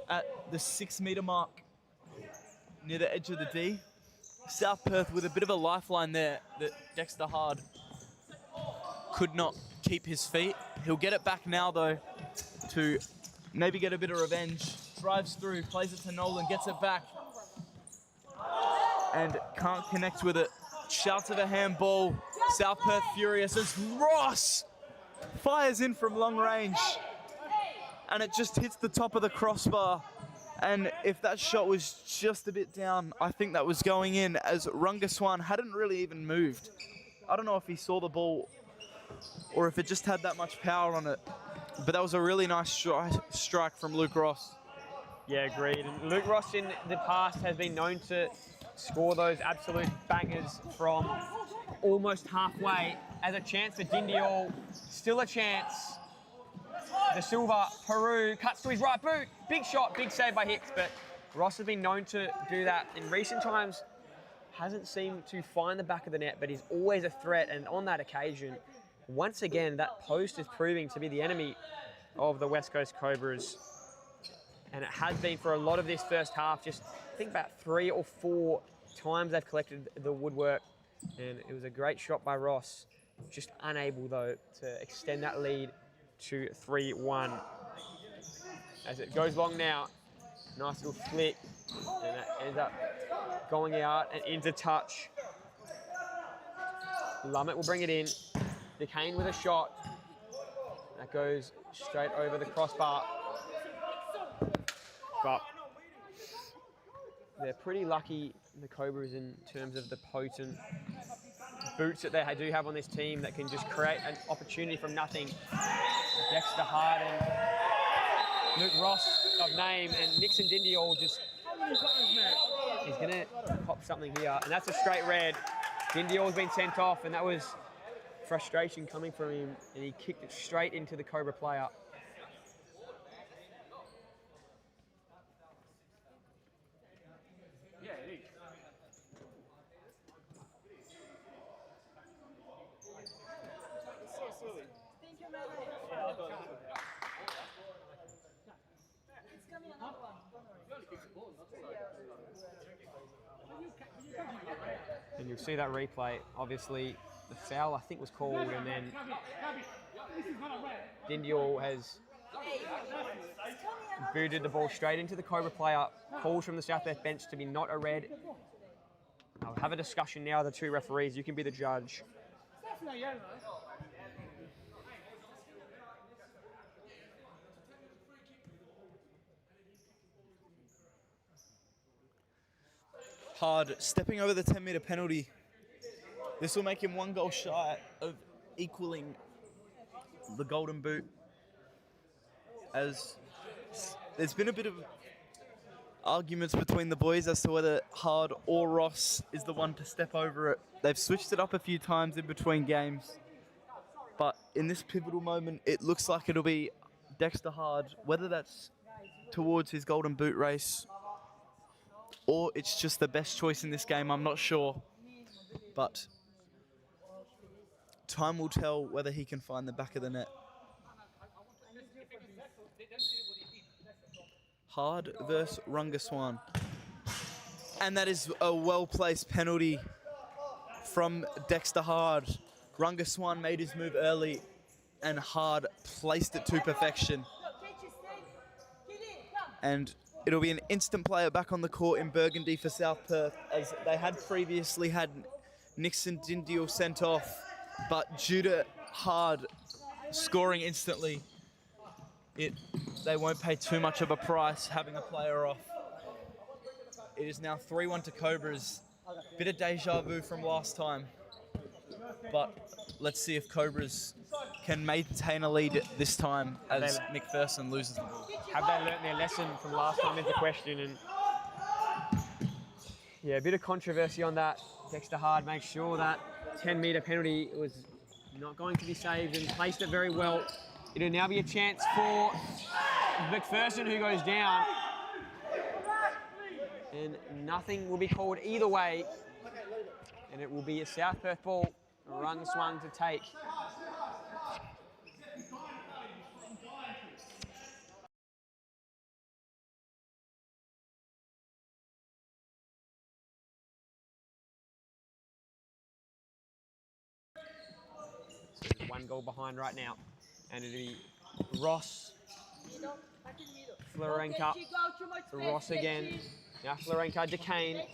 B: at the 6 meter mark near the edge of the D. South Perth with a bit of a lifeline there that Dexter Hard could not keep his feet. He'll get it back now though to maybe get a bit of revenge. Drives through, plays it to Nolan, gets it back. And can't connect with it. Shouts of a handball. South Perth furious as Ross fires in from long range. And it just hits the top of the crossbar. And if that shot was just a bit down, I think that was going in, as Rungaswan hadn't really even moved. I don't know if he saw the ball or if it just had that much power on it. But that was a really nice strike from Luke Ross.
A: Yeah, agreed. And Luke Ross in the past has been known to score those absolute bangers from almost halfway. As a chance for Dindial, still a chance. The Silva, Peru, cuts to his right boot. Big shot, big save by Hicks, but Ross has been known to do that in recent times. Hasn't seemed to find the back of the net, but he's always a threat. And on that occasion, once again, that post is proving to be the enemy of the West Coast Cobras. And it has been for a lot of this first half. Just think about 3 or 4 times they've collected the woodwork. And it was a great shot by Ross. Just unable, though, to extend that lead to 3-1. As it goes long now, nice little flick. And that ends up going out and into touch. Lummett will bring it in. DeCane with a shot. That goes straight over the crossbar. But they're pretty lucky, the Cobras, in terms of the potent boots that they do have on this team that can just create an opportunity from nothing. Dexter Harden, Luke Ross of name, and Nixon Dindial just... He's going to pop something here, and that's a straight red. Dindial's been sent off, and that was frustration coming from him, and he kicked it straight into the Cobra player. And you'll see that replay. Obviously, the foul, I think, was called, and then Dindial has booted the ball straight into the Cobra player. Calls from the South Perth bench to be not a red. I'll have a discussion now with the 2 referees. You can be the judge.
B: Hard stepping over the 10-meter penalty. This will make him 1 goal shy of equaling the golden boot, as there's been a bit of arguments between the boys as to whether Hard or Ross is the one to step over it. They've switched it up a few times in between games, but in this pivotal moment, it looks like it'll be Dexter Hard, whether that's towards his golden boot race or it's just the best choice in this game, I'm not sure. But time will tell whether he can find the back of the net. Hard versus Rungaswan. And that is a well-placed penalty from Dexter Hard. Rungaswan made his move early and Hard placed it to perfection. And it'll be an instant player back on the court in Burgundy for South Perth, as they had previously had Nixon Dindial sent off, but due to Hard scoring instantly, they won't pay too much of a price having a player off. It is now 3-1 to Cobras. Bit of deja vu from last time, but let's see if Cobras can maintain a lead this time as McPherson loses the ball.
A: Have they learnt their lesson from last time is the question. And yeah, a bit of controversy on that. Dexter Hard makes sure that 10-meter penalty was not going to be saved and placed it very well. It'll now be a chance for McPherson, who goes down. And nothing will be called either way. And it will be a South Perth ball, run swung to take. So there's 1 goal behind right now. And it'll be Ross Florenka, Ross again. Now Florenka, DeCane.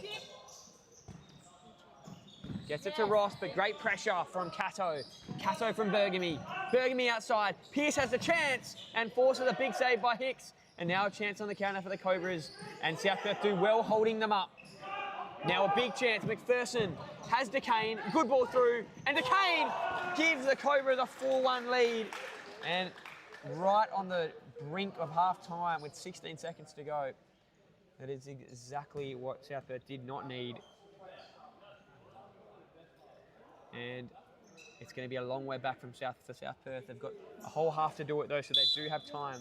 A: Gets it to Ross, but great pressure from Cato. Cato from Bergamy. Bergamy outside. Pierce has the chance and forces a big save by Hicks. And now a chance on the counter for the Cobras. And South Perth do well holding them up. Now a big chance. McPherson has DeCane. Good ball through. And DeCane gives the Cobras a 4-1 lead. And right on the brink of half-time with 16 seconds to go. That is exactly what South Perth did not need. And it's going to be a long way back from South Perth. They've got a whole half to do it though, so they do have time.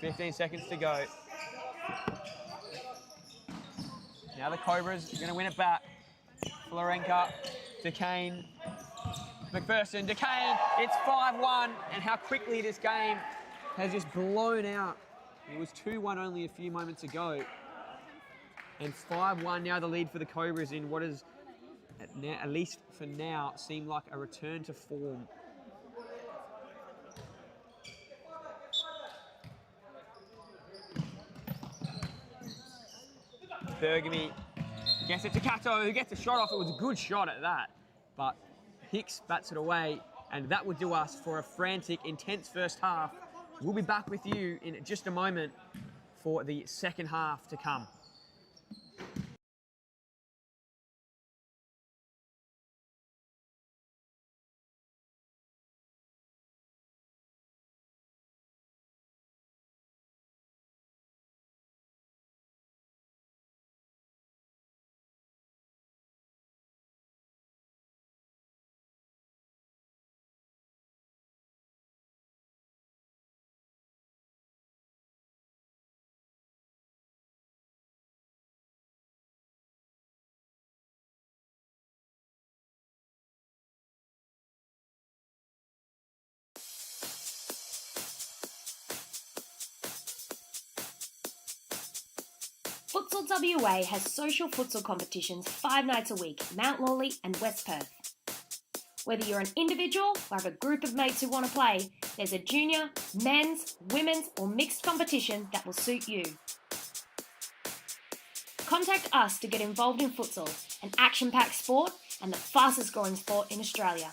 A: 15 seconds to go. Now the Cobras are going to win it back. Florenka, DeCane, McPherson, DeCane. It's 5-1, and how quickly this game has just blown out. It was 2-1 only a few moments ago. And 5-1 now the lead for the Cobras in what is, at least for now, seemed like a return to form. Bergamy gets it to Cato, who gets a shot off. It was a good shot at that, but Hicks bats it away, and that would do us for a frantic, intense first half. We'll be back with you in just a moment for the second half to come.
C: Futsal WA has social futsal competitions 5 nights a week, Mount Lawley and West Perth. Whether you're an individual or have a group of mates who want to play, there's a junior, men's, women's or mixed competition that will suit you. Contact us to get involved in futsal, an action-packed sport and the fastest growing sport in Australia.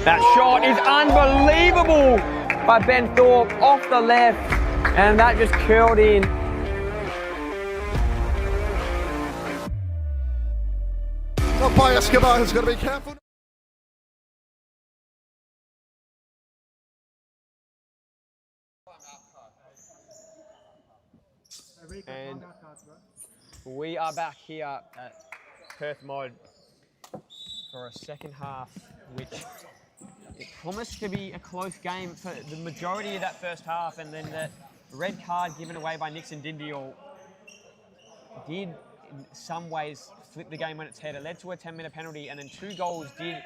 A: That shot is unbelievable by Ben Thorpe off the left, and that just curled in.
D: Not by Escobar, who's got to be careful.
A: And we are back here at Perth Mod for a second half, which it promised to be a close game for the majority of that first half, and then the red card given away by Nixon Dindial did in some ways flip the game on its head. It led to a 10-minute penalty, and then 2 goals did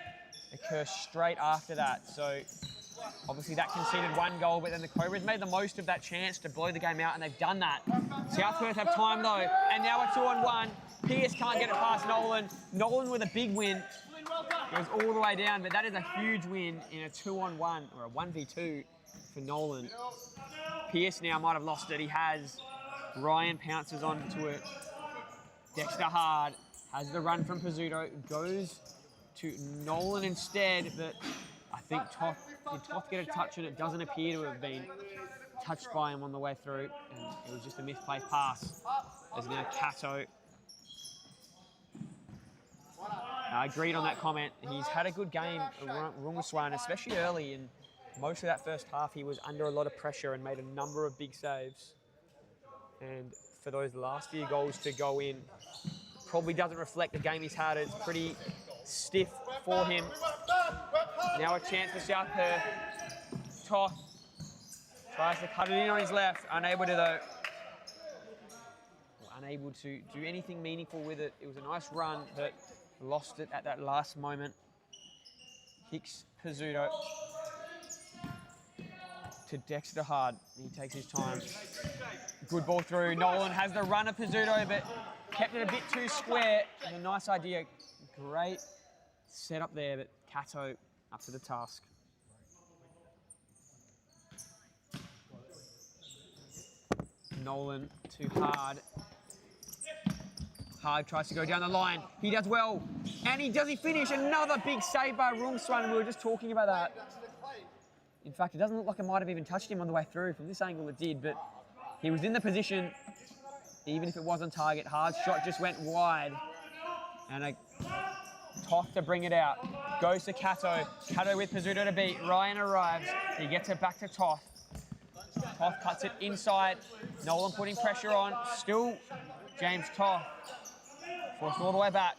A: occur straight after that. So obviously that conceded 1 goal, but then the Cobras made the most of that chance to blow the game out, and they've done that. South Perth have time though, and now a 2-on-1. Pierce can't get it past Nolan. Nolan with a big win. Goes all the way down, but that is a huge win in a 2-on-1 or a 1v2 for Nolan. Pierce now might have lost it. He has. Ryan pounces onto it. Dexter Hard has the run from Pizzuto. Goes to Nolan instead, but I think did Toth get a touch, and it doesn't appear to have been touched by him on the way through. And it was just a misplaced pass. As now Cato. I agreed on that comment. He's had a good game, Rungaswan, especially early. In most of that first half, he was under a lot of pressure and made a number of big saves. And for those last few goals to go in, probably doesn't reflect the game he's had. It's pretty stiff for him. Now a chance for South Perth. Toth tries to cut it in on his left, unable to though. Unable to do anything meaningful with it. It was a nice run, but lost it at that last moment. Hicks Pizzuto to Dexter Hard. He takes his time. Good ball through. Nolan has the run of Pizzuto, but kept it a bit too square. And a nice idea. Great setup there, but Cato up to the task. Nolan to Hard. Hard tries to go down the line. He does well. And he finish. Another big save by Rungswan. We were just talking about that. In fact, it doesn't look like it might have even touched him on the way through. From this angle it did, but he was in the position, even if it was on target. Hard's shot just went wide. And a Toth to bring it out. Goes to Cato. Cato with Pizzuto to beat. Ryan arrives. He gets it back to Toth. Toth cuts it inside. Nolan putting pressure on. Still James Toth. Forced all the way back.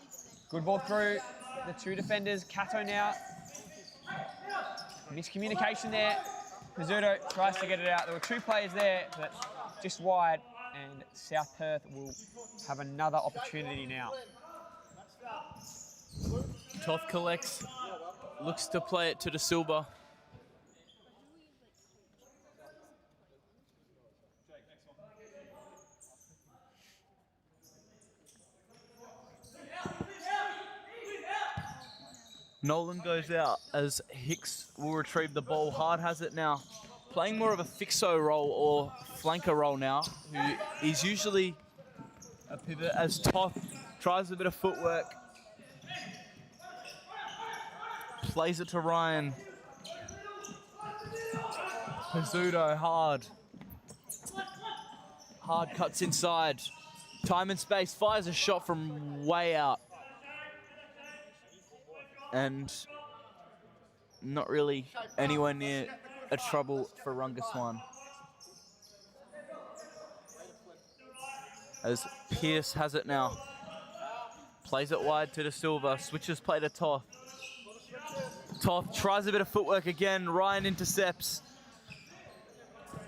A: Good ball through the 2 defenders. Cato now. Miscommunication there. Pizzuto tries to get it out. There were 2 players there, but just wide. And South Perth will have another opportunity now.
B: Toth collects, looks to play it to De Silva. Nolan goes out as Hicks will retrieve the ball. Hard has it now. Playing more of a fixo role or flanker role now. He's usually a pivot as Toth tries a bit of footwork. Plays it to Ryan. Pizzuto, Hard. Hard cuts inside. Time and space, fires a shot from way out. And not really anywhere near a trouble for Rungaswan. As Pierce has it now. Plays it wide to De Silva, switches play to Toth. Toth tries a bit of footwork again, Ryan intercepts.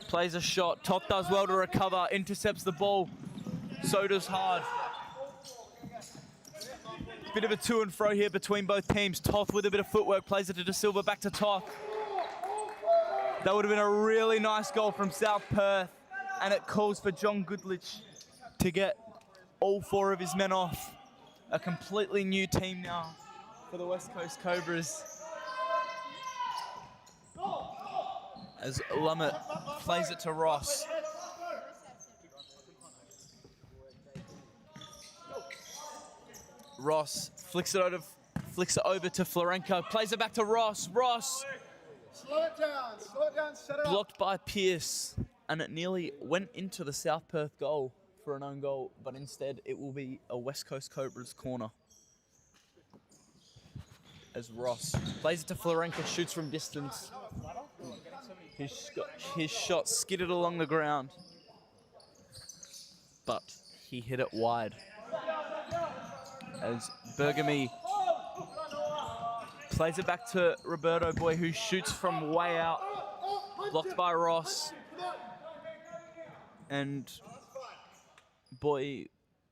B: Plays a shot, Toth does well to recover, intercepts the ball. So does Hard. Bit of a to and fro here between both teams. Toth with a bit of footwork, plays it to De Silva, back to Toth. That would have been a really nice goal from South Perth, and it calls for John Goodlich to get all 4 of his men off. A completely new team now for the West Coast Cobras. As Lummett plays it to Ross. Ross flicks it flicks it over to Florenko, plays it back to Ross. Ross
D: Slow it down, set it up.
B: blocked by Pierce, and it nearly went into the South Perth goal for an own goal, but instead it will be a West Coast Cobras corner. As Ross plays it to Florenko, shoots from distance. His shot skidded along the ground, but he hit it wide. As Bergamy plays it back to Roberto Boy, who shoots from way out, blocked by Ross. And Boy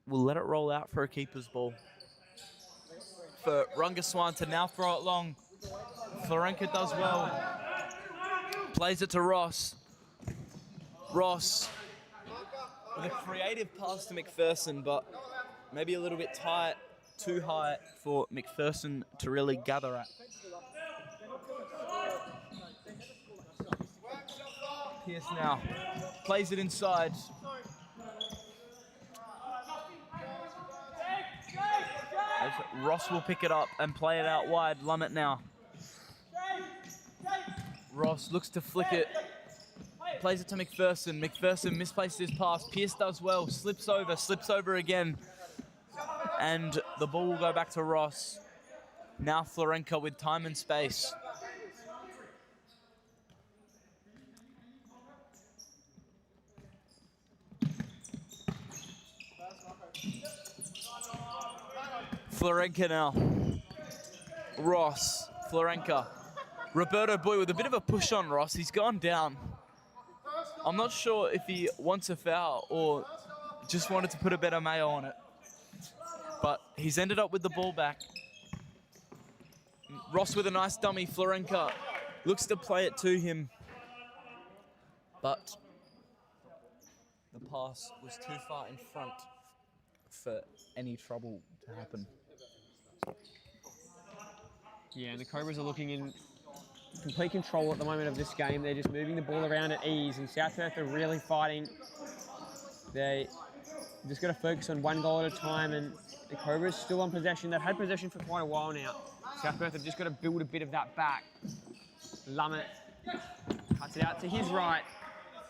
B: will let it roll out for a keeper's ball. For Rungaswan to now throw it long. Florenko does well. Plays it to Ross. Ross with a creative pass to McPherson, but maybe a little bit tight, too high for McPherson to really gather at. Pierce now plays it inside. As Ross will pick it up and play it out wide. Lummett now. Ross looks to flick it. Plays it to McPherson. McPherson misplaces his pass. Pierce does well. Slips over again. And the ball will go back to Ross. Now Florenko with time and space. Florenko now. Ross. Florenko. Roberto Boy with a bit of a push on Ross. He's gone down. I'm not sure if he wants a foul or just wanted to put a better mayo on it. But he's ended up with the ball back. Ross with a nice dummy. Florenko looks to play it to him. But the pass was too far in front for any trouble to happen.
A: Yeah, and the Cobras are looking in complete control at the moment of this game. They're just moving the ball around at ease, and South Perth are really fighting. They just got to focus on one goal at a time, and the Cobras still on possession. They've had possession for quite a while now. South Perth have just got to build a bit of that back. Lummett cuts it out to his right,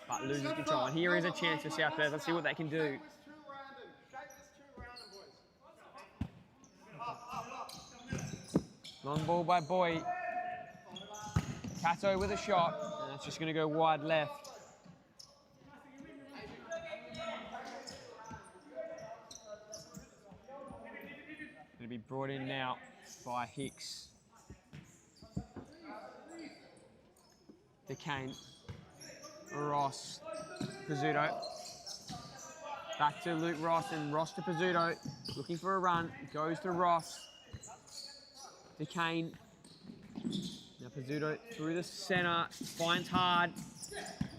A: but loses control. And here is a chance for South Perth. Let's see what they can do. Long ball by Boy. Cato with a shot, and it's just going to go wide left. Going to be brought in now by Hicks. DeCane. Ross. Pizzuto. Back to Luke Ross, and Ross to Pizzuto. Looking for a run. Goes to Ross. DeCane. Now Pizzuto through the centre, finds Hard.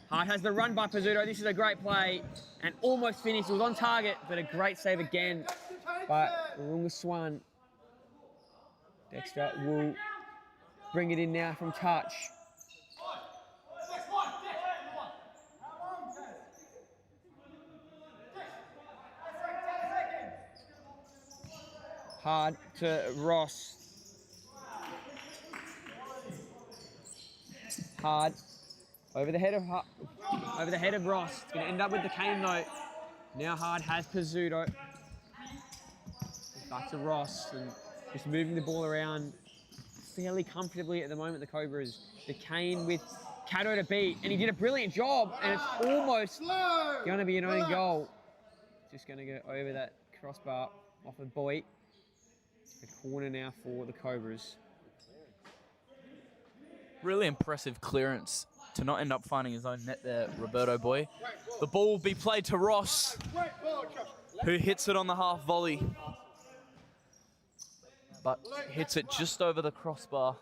A: Hard has the run by Pizzuto. This is a great play and almost finished. It was on target, but a great save again by Rungaswan. Dexter will bring it in now from touch. Hard to Ross. Hard over the head of Ross. It's going to end up with DeCane though. Now Hard has Pizzuto. Back to Ross and just moving the ball around fairly comfortably at the moment. The Cobras. DeCane with Cato to beat, and he did a brilliant job. And it's almost going to be an own goal. Just going to go over that crossbar off of Boy. A corner now for the Cobras.
B: Really impressive clearance to not end up finding his own net there, Roberto Boy. The ball will be played to Ross, who hits it on the half volley, but hits it just over the crossbar.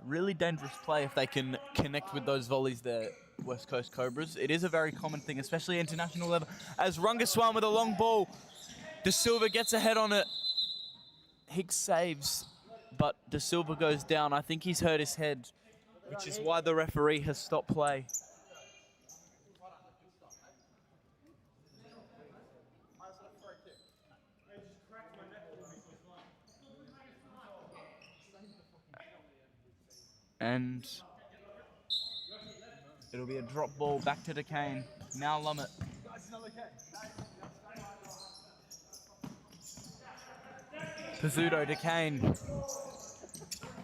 B: Really dangerous play if they can connect with those volleys there, West Coast Cobras. It is a very common thing, especially international level. As Rungaswan with a long ball, De Silva gets ahead on it. Hicks saves, but De Silva goes down. I think he's hurt his head, which is why the referee has stopped play. And it'll be a drop ball back to Decane. Now Lummett. Pizzuto, Decane.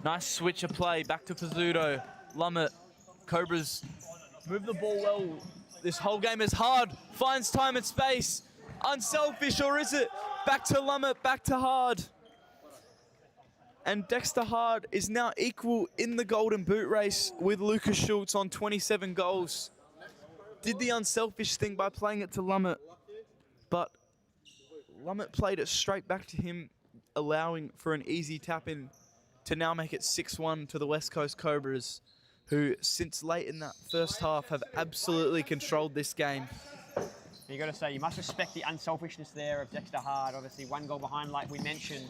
B: Nice switch of play. Back to Pizzuto. Lummett. Cobras move the ball well. This whole game is hard. Finds time and space. Unselfish, or is it? Back to Lummett, back to Hard. And Dexter Hard is now equal in the Golden Boot race with Lucas Schultz on 27 goals. Did the unselfish thing by playing it to Lummett, but Lummett played it straight back to him, allowing for an easy tap-in to now make it 6-1 to the West Coast Cobras, who since late in that first half have absolutely controlled this game.
A: You got to say, you must respect the unselfishness there of Dexter Hard. Obviously, 1 goal behind, like we mentioned,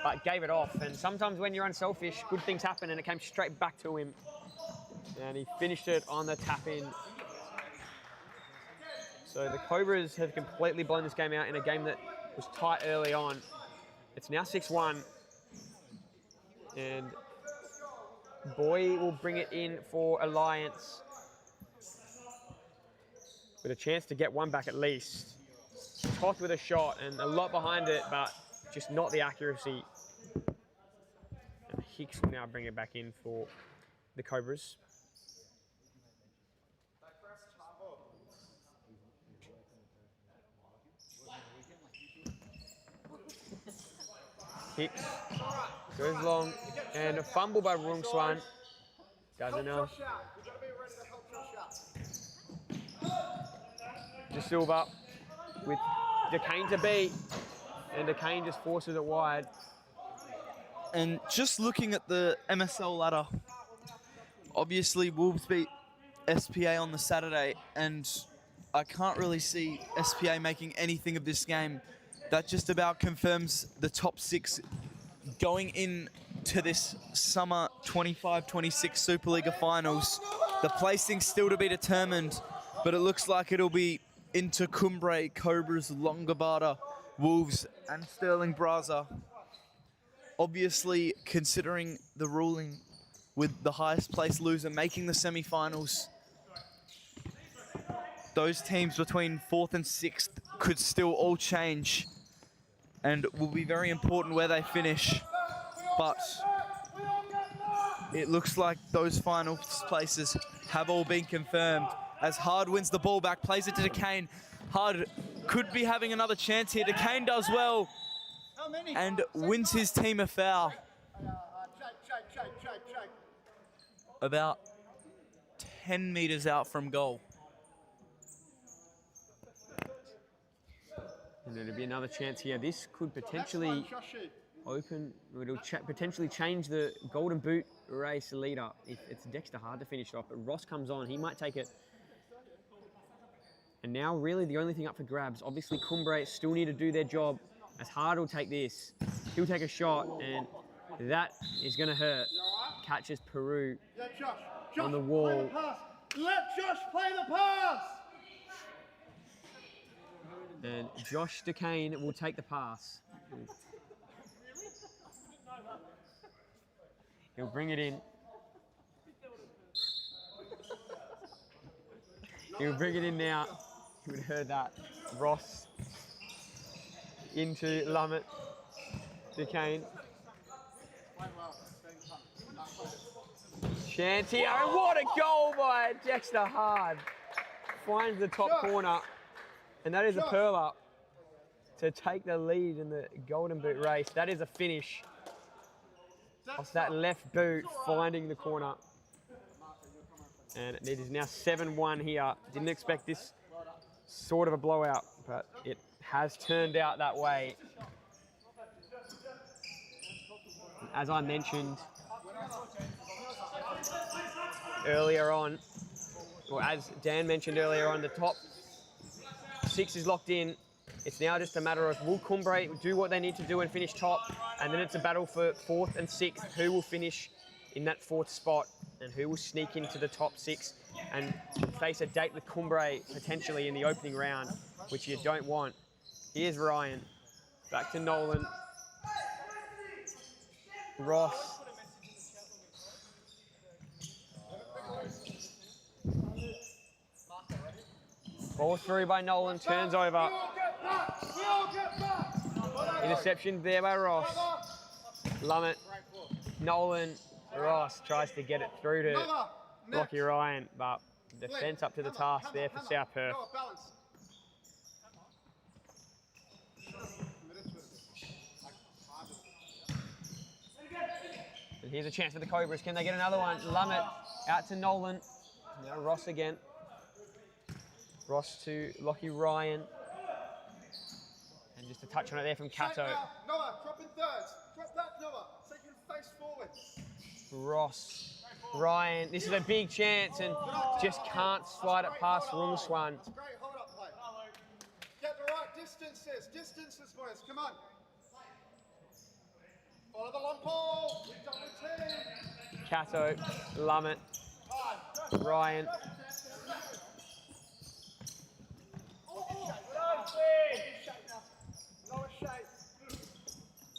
A: but gave it off. And sometimes when you're unselfish, good things happen, and it came straight back to him. And he finished it on the tap-in. So the Cobras have completely blown this game out in a game that was tight early on. It's now 6-1. And Boy will bring it in for Alliance, with a chance to get one back at least. Toth with a shot and a lot behind it, but just not the accuracy. And Hicks will now bring it back in for the Cobras. Hicks goes long, and a fumble by Rung Swan. Doesn't know. De Silva with Decane to beat, and Decane just forces it wide.
B: And just looking at the MSL ladder, obviously Wolves beat SPA on the Saturday, and I can't really see SPA making anything of this game. That just about confirms the top 6 going into this summer 25-26 Supa-Liga finals. The placing still to be determined, but it looks like it'll be into Cumbre, Cobras, Longobarda, Wolves, and Sterling Braza. Obviously, considering the ruling with the highest place loser making the semi-finals, those teams between 4th and 6th could still all change, and will be very important where they finish. But it looks like those final places have all been confirmed, as Hard wins the ball back, plays it to Decane. Hard could be having another chance here. Decane does well and wins his team a foul. About 10 meters out from goal.
A: And there'll be another chance here. This could potentially open, it'll potentially change the Golden Boot race leader if it's Dexter Hard to finish it off. But Ross comes on, he might take it. And now really the only thing up for grabs, obviously Cumbre still need to do their job, as Hard will take this. He'll take a shot, and that is going to hurt. Catches Peru on the wall.
D: Let Josh play the pass!
A: And Josh Decane will take the pass. He'll bring it in. He'll bring it in now. You would have heard that. Ross into Lummett. Decane. Chance here. And what a goal by Dexter Hard. Finds the top corner. And that is a pearler to take the lead in the Golden Boot race. That is a finish. Off that left boot, finding the corner. And it is now 7-1 here. Didn't expect this sort of a blowout, but it has turned out that way. As I mentioned earlier on, or as Dan mentioned earlier on, the top 6 is locked in. It's now just a matter of will Cumbre do what they need to do and finish top, and then it's a battle for 4th and 6th. Who will finish in that 4th spot and who will sneak into the top 6 and face a date with Cumbre potentially in the opening round, which you don't want. Here's Ryan. Back to Nolan. Ross. Ball through by Nolan, turns over. Interception there by Ross. Lummett, Nolan, Ross tries to get it through to Lockie Ryan, but defence up to the task there for South Perth. And here's a chance for the Cobras. Can they get another one? Lummett out to Nolan. Now Ross again. Ross to Lockie Ryan. And just a touch on it there from Cato.
D: Noah, drop in thirds. Drop that, Noah. So you can face forward.
A: Ross, Ryan. This is a big chance and just can't slide it past Rungswan.
D: Great hold up play. Get the right distances. Distances, boys. Come on. Follow the long ball. Double team.
A: Cato, Lummett, Ryan.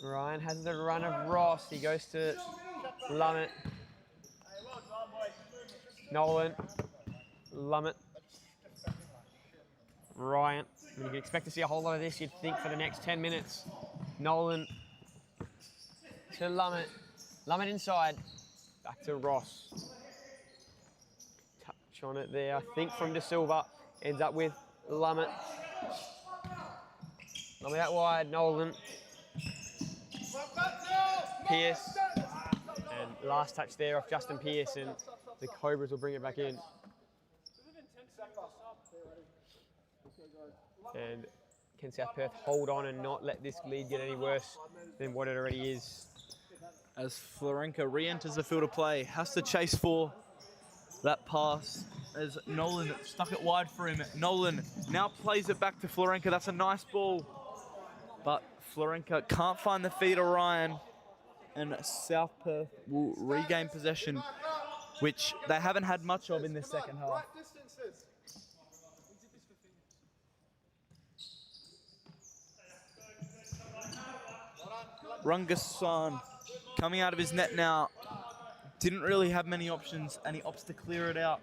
A: Ryan has the run of Ross. He goes to Lummett. Nolan, Lummett, Ryan. I mean, you can expect to see a whole lot of this, you'd think, for the next 10 minutes. Nolan to Lummett. Lummett inside. Back to Ross. Touch on it there, I think, from De Silva. Ends up with Lummett. Lummett out wide, Nolan. Pearce. And last touch there off Justin Pearce, and the Cobras will bring it back in. And can South Perth hold on and not let this lead get any worse than what it already is?
B: As Florenka re-enters the field of play, has to chase for that pass as Nolan stuck it wide for him. Nolan now plays it back to Florenka. That's a nice ball, but Florenka can't find the feet of Ryan, and South Perth will regain possession, which they haven't had much of in this second half. Rungasan coming out of his net now. Didn't really have many options, and he opts to clear it out.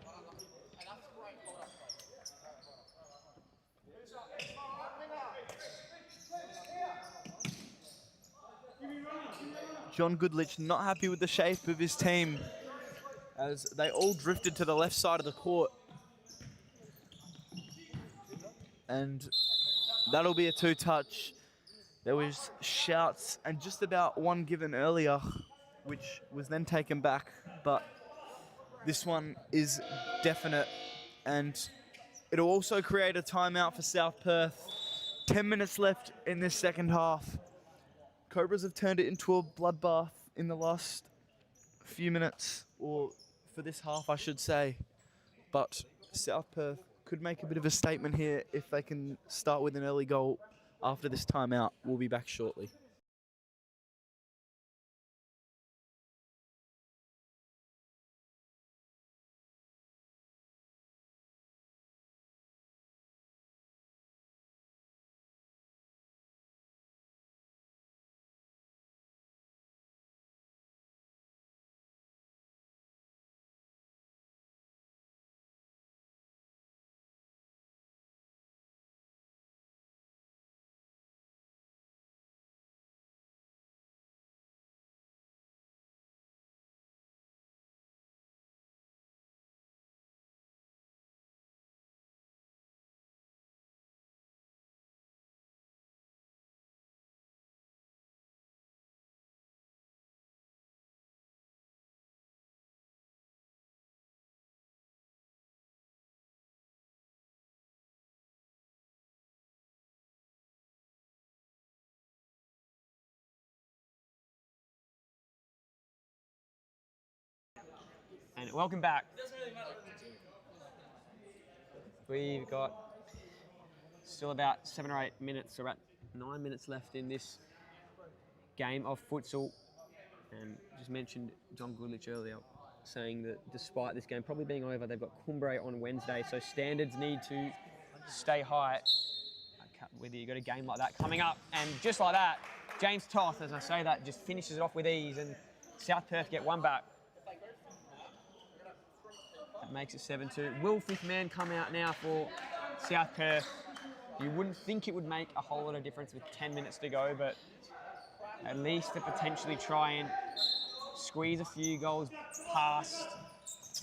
B: John Goodlich not happy with the shape of his team as they all drifted to the left side of the court. And that'll be a two-touch. There was shouts and just about one given earlier, which was then taken back, but this one is definite, and it'll also create a timeout for South Perth. 10 minutes left in this second half. Cobras have turned it into a bloodbath in the last few minutes, or for this half, I should say. But South Perth could make a bit of a statement here if they can start with an early goal after this timeout. We'll be back shortly.
A: And welcome back. We've got still about 7 or 8 minutes, or about 9 minutes left in this game of futsal. And just mentioned John Goodlich earlier, saying that despite this game probably being over, they've got Cumbre on Wednesday, so standards need to stay high. Whether you've got a game like that coming up, and just like that, James Toth, as I say that, just finishes it off with ease, and South Perth get one back. That makes it 7-2. Will fifth man come out now for South Perth. You wouldn't think it would make a whole lot of difference with 10 minutes to go, but at least to potentially try and squeeze a few goals past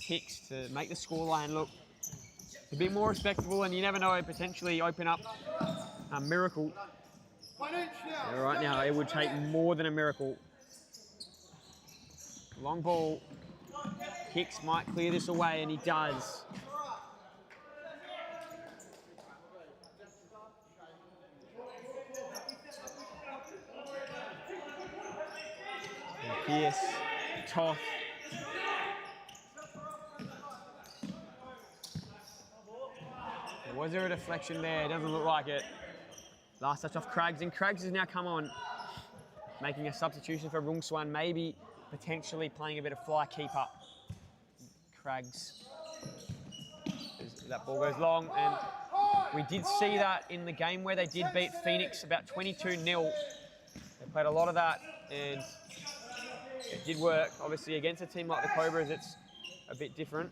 A: Hicks to make the scoreline look a bit more respectable, and you never know, potentially open up a miracle. Yeah, right now, it would take more than a miracle. Long ball. Hicks might clear this away, and he does. And Pierce, Toth. Was there a deflection there? It doesn't look like it. Last touch off Craggs, and Craggs has now come on, making a substitution for Rung Swan, maybe potentially playing a bit of fly keeper. Craggs, that ball goes long, and we did see that in the game where they did beat Phoenix about 22-0. They played a lot of that, and it did work. Obviously, against a team like the Cobras, it's a bit different.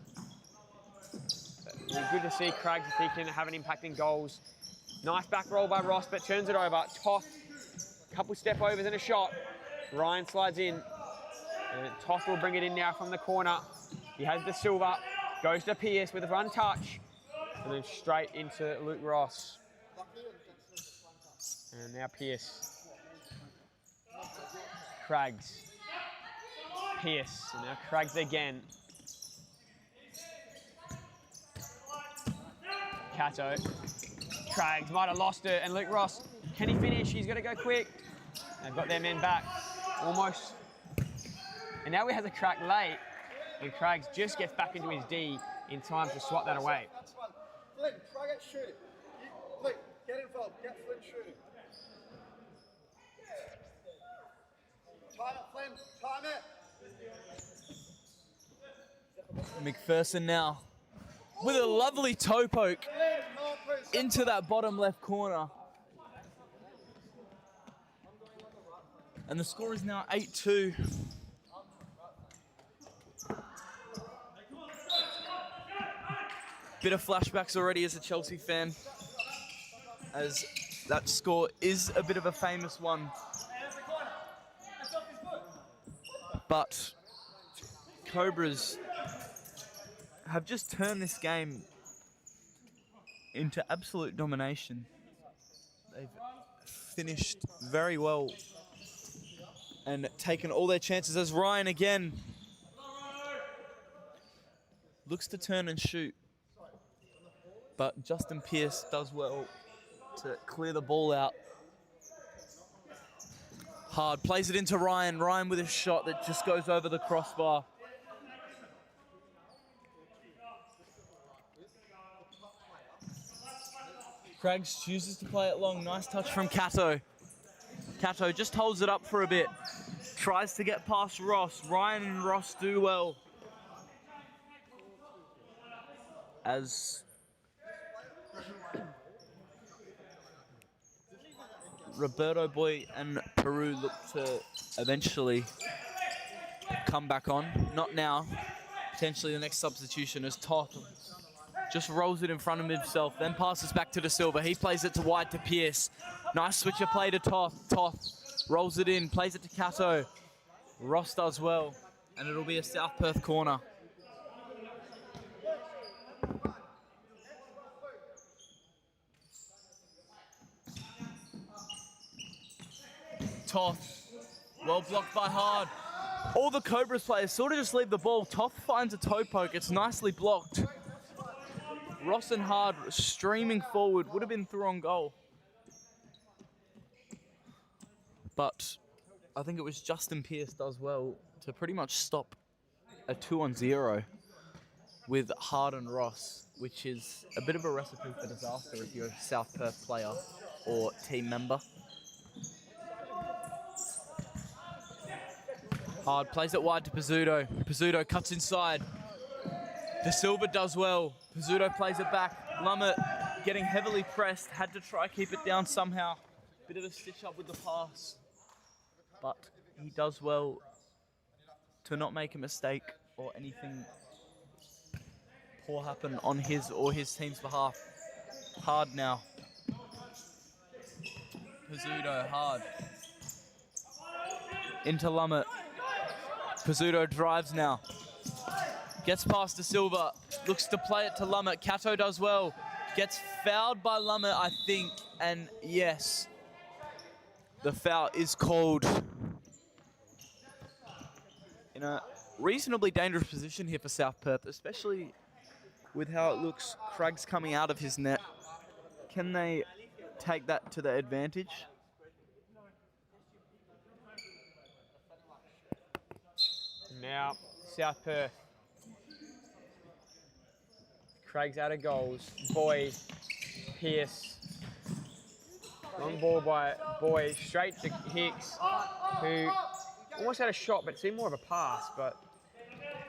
A: It's good to see Craggs if he can have an impact in goals. Nice back roll by Ross, but turns it over. Toth, couple step overs and a shot. Ryan slides in, and Toth will bring it in now from the corner. He has the silver, goes to Pierce with a run touch, and then straight into Luke Ross. And now Pierce. Craggs. Pierce, and now Craggs again. Cato. Craggs might have lost it, and Luke Ross, can he finish? He's got to go quick. They've got their men back, almost. And now he has a crack late, and Craggs just gets back into his D in time to swat that away.
D: That's one. Flynn, try get shooting. Flynn, get involved. Get Flynn shooting. Time it, Flynn. Time it.
B: McPherson now with a lovely toe poke into that bottom left corner. And the score is now 8-2. Bit of flashbacks already as a Chelsea fan, as that score is a bit of a famous one. But Cobras have just turned this game into absolute domination. They've finished very well and taken all their chances, as Ryan again looks to turn and shoot. But Justin Pierce does well to clear the ball out. Hard, plays it into Ryan. Ryan with a shot that just goes over the crossbar. Craggs chooses to play it long. Nice touch from Cato. Cato just holds it up for a bit. Tries to get past Ross. Ryan and Ross do well. As Roberto Boy and Peru look to eventually come back on. Not now. Potentially the next substitution is Toth. Just rolls it in front of himself, then passes back to De Silva. He plays it to wide to Pierce. Nice switch of play to Toth. Toth rolls it in, plays it to Cato. Ross does well, and it'll be a South Perth corner. Toth, well blocked by Hard. All the Cobras players sort of just leave the ball. Toth finds a toe poke, it's nicely blocked. Ross and Hard streaming forward, would have been through on goal. But I think it was Justin Pierce does well to pretty much stop a 2-on-0 with Hard and Ross, which is a bit of a recipe for disaster if you're a South Perth player or team member. Hard plays it wide to Pizzuto. Pizzuto cuts inside. De Silva does well. Pizzuto plays it back. Lummett getting heavily pressed. Had to try keep it down somehow. Bit of a stitch up with the pass. But he does well to not make a mistake or anything poor happen on his or his team's behalf. Hard now. Pizzuto, hard. Into Lummett. Pizzuto drives now. Gets past De Silva. Looks to play it to Lummett. Cato does well. Gets fouled by Lummett, I think. And yes, the foul is called. In a reasonably dangerous position here for South Perth, especially with how it looks. Craig's coming out of his net. Can they take that to their advantage?
A: Now, South Perth. Craig's out of goals. Boy, Pierce. Long ball by Boy, straight to Hicks, who almost had a shot, but it seemed more of a pass. But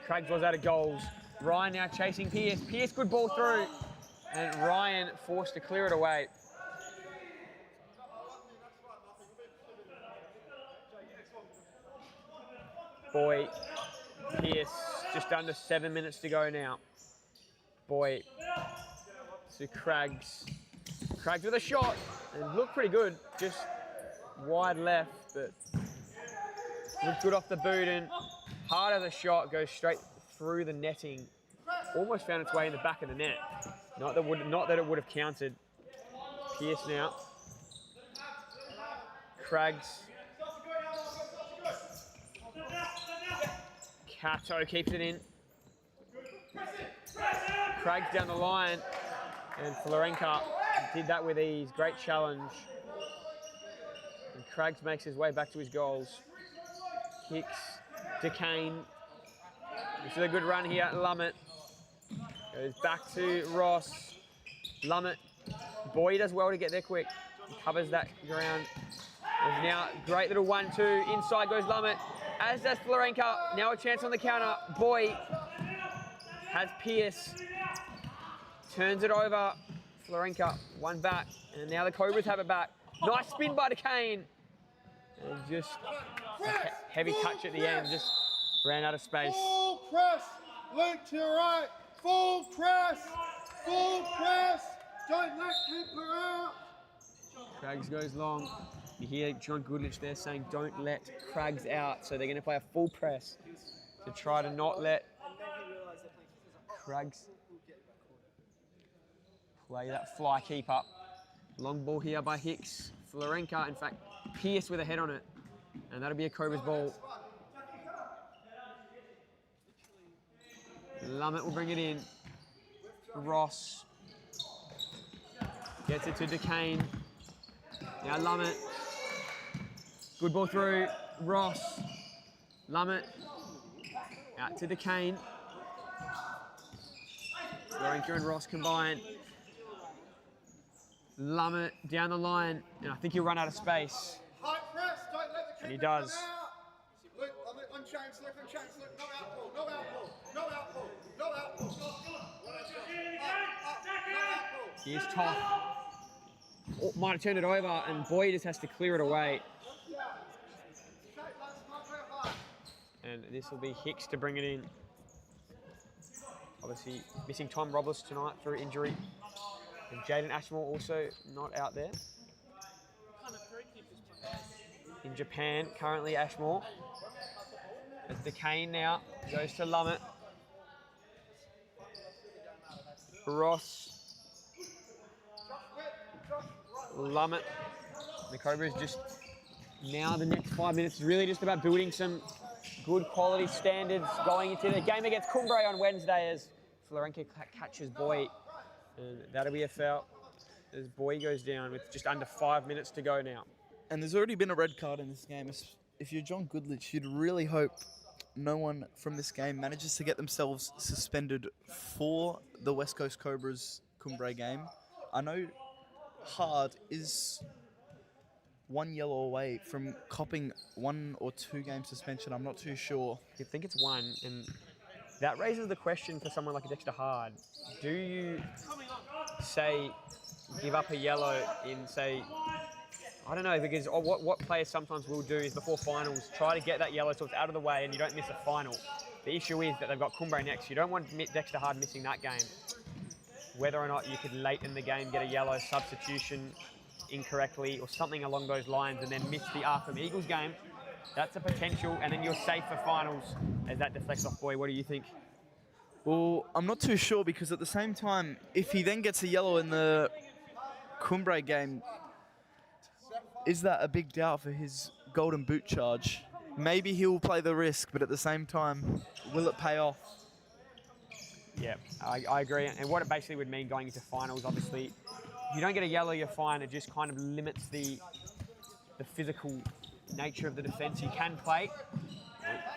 A: Craig's was out of goals. Ryan now chasing Pierce. Pierce, good ball through. And Ryan forced to clear it away. Boy, Pierce, just under 7 minutes to go now. Boy, to Craggs. Craggs with a shot, and looked pretty good, just wide left, but looked good off the boot, and hard as a shot, goes straight through the netting. Almost found its way in the back of the net. Not that it would have counted. Pierce now. Craggs. Cato keeps it in. Craggs down the line, and Florenka did that with ease. Great challenge. And Craggs makes his way back to his goals. Hicks to Kane. This is a good run here. Lummett goes back to Ross. Lummett. Boy does well to get there quick. He covers that ground. There's now great little 1-2. Inside goes Lummett. As does Florenka. Now a chance on the counter. Boy has Pierce. Turns it over. Florenka, one back. And now the Cobras have it back. Nice spin by Kane. And just a heavy touch at the end. Just ran out of space.
D: Full press. Link to your right. Full press. Full press. Don't let keeper out.
A: Craggs goes long. You hear John Goodrich there saying, don't let Craggs out. So they're going to play a full press to try to not let Craggs play that fly keep up. Long ball here by Hicks. Florenka, in fact, Pierce with a head on it. And that'll be a Cobras ball. Lummett will bring it in. Ross gets it to DeCane. Now Lummett. Good ball through. Ross. Lummett. Out to DeCane. Florenka and Ross combined. Lummett down the line. And I think he'll run out of space.
D: High press. Don't let the
A: And he
D: keeper
A: does.
D: come out. Look, unchained slip, unchained slip. No out ball. No out ball. No out ball. No out ball.
A: Here's Toth. Oh, might have turned it over, and Boy just has to clear it away. And this will be Hicks to bring it in. Obviously missing Tom Robles tonight through injury. And Jaden Ashmore also not out there. In Japan, currently Ashmore. As DeCane now goes to Lummett. Ross. Lummett. The Cobras just now the next 5 minutes is really just about building some good quality standards going into the game against Cumbre on Wednesday as Florenka catches Boy. And that'll be a foul as Boy goes down with just under 5 minutes to go now.
B: And there's already been a red card in this game. If you're John Goodrich, you'd really hope no one from this game manages to get themselves suspended for the West Coast Cobras Cumbre game. I know Hard is one yellow away from copping 1 or 2 game suspension. I'm not too sure.
A: You think it's 1, and that raises the question for someone like Dexter Hard. Do you, say, give up a yellow in, say, I don't know, because what players sometimes will do is before finals, try to get that yellow so it's out of the way and you don't miss a final. The issue is that they've got Cumbre next. You don't want Dexter Hard missing that game. whether or not you could late in the game get a yellow substitution incorrectly or something along those lines and then miss the Arkham Eagles game. That's a potential, and then you're safe for finals as that deflects off. Boy, what do you think?
B: Well, I'm not too sure, because at the same time, if he then gets a yellow in the Cumbre game, is that a big doubt for his golden boot charge? Maybe he will play the risk, but at the same time, will it pay off?
A: Yeah, I agree. And what it basically would mean going into finals, obviously, if you don't get a yellow, you're fine. It just kind of limits the physical nature of the defence you can play.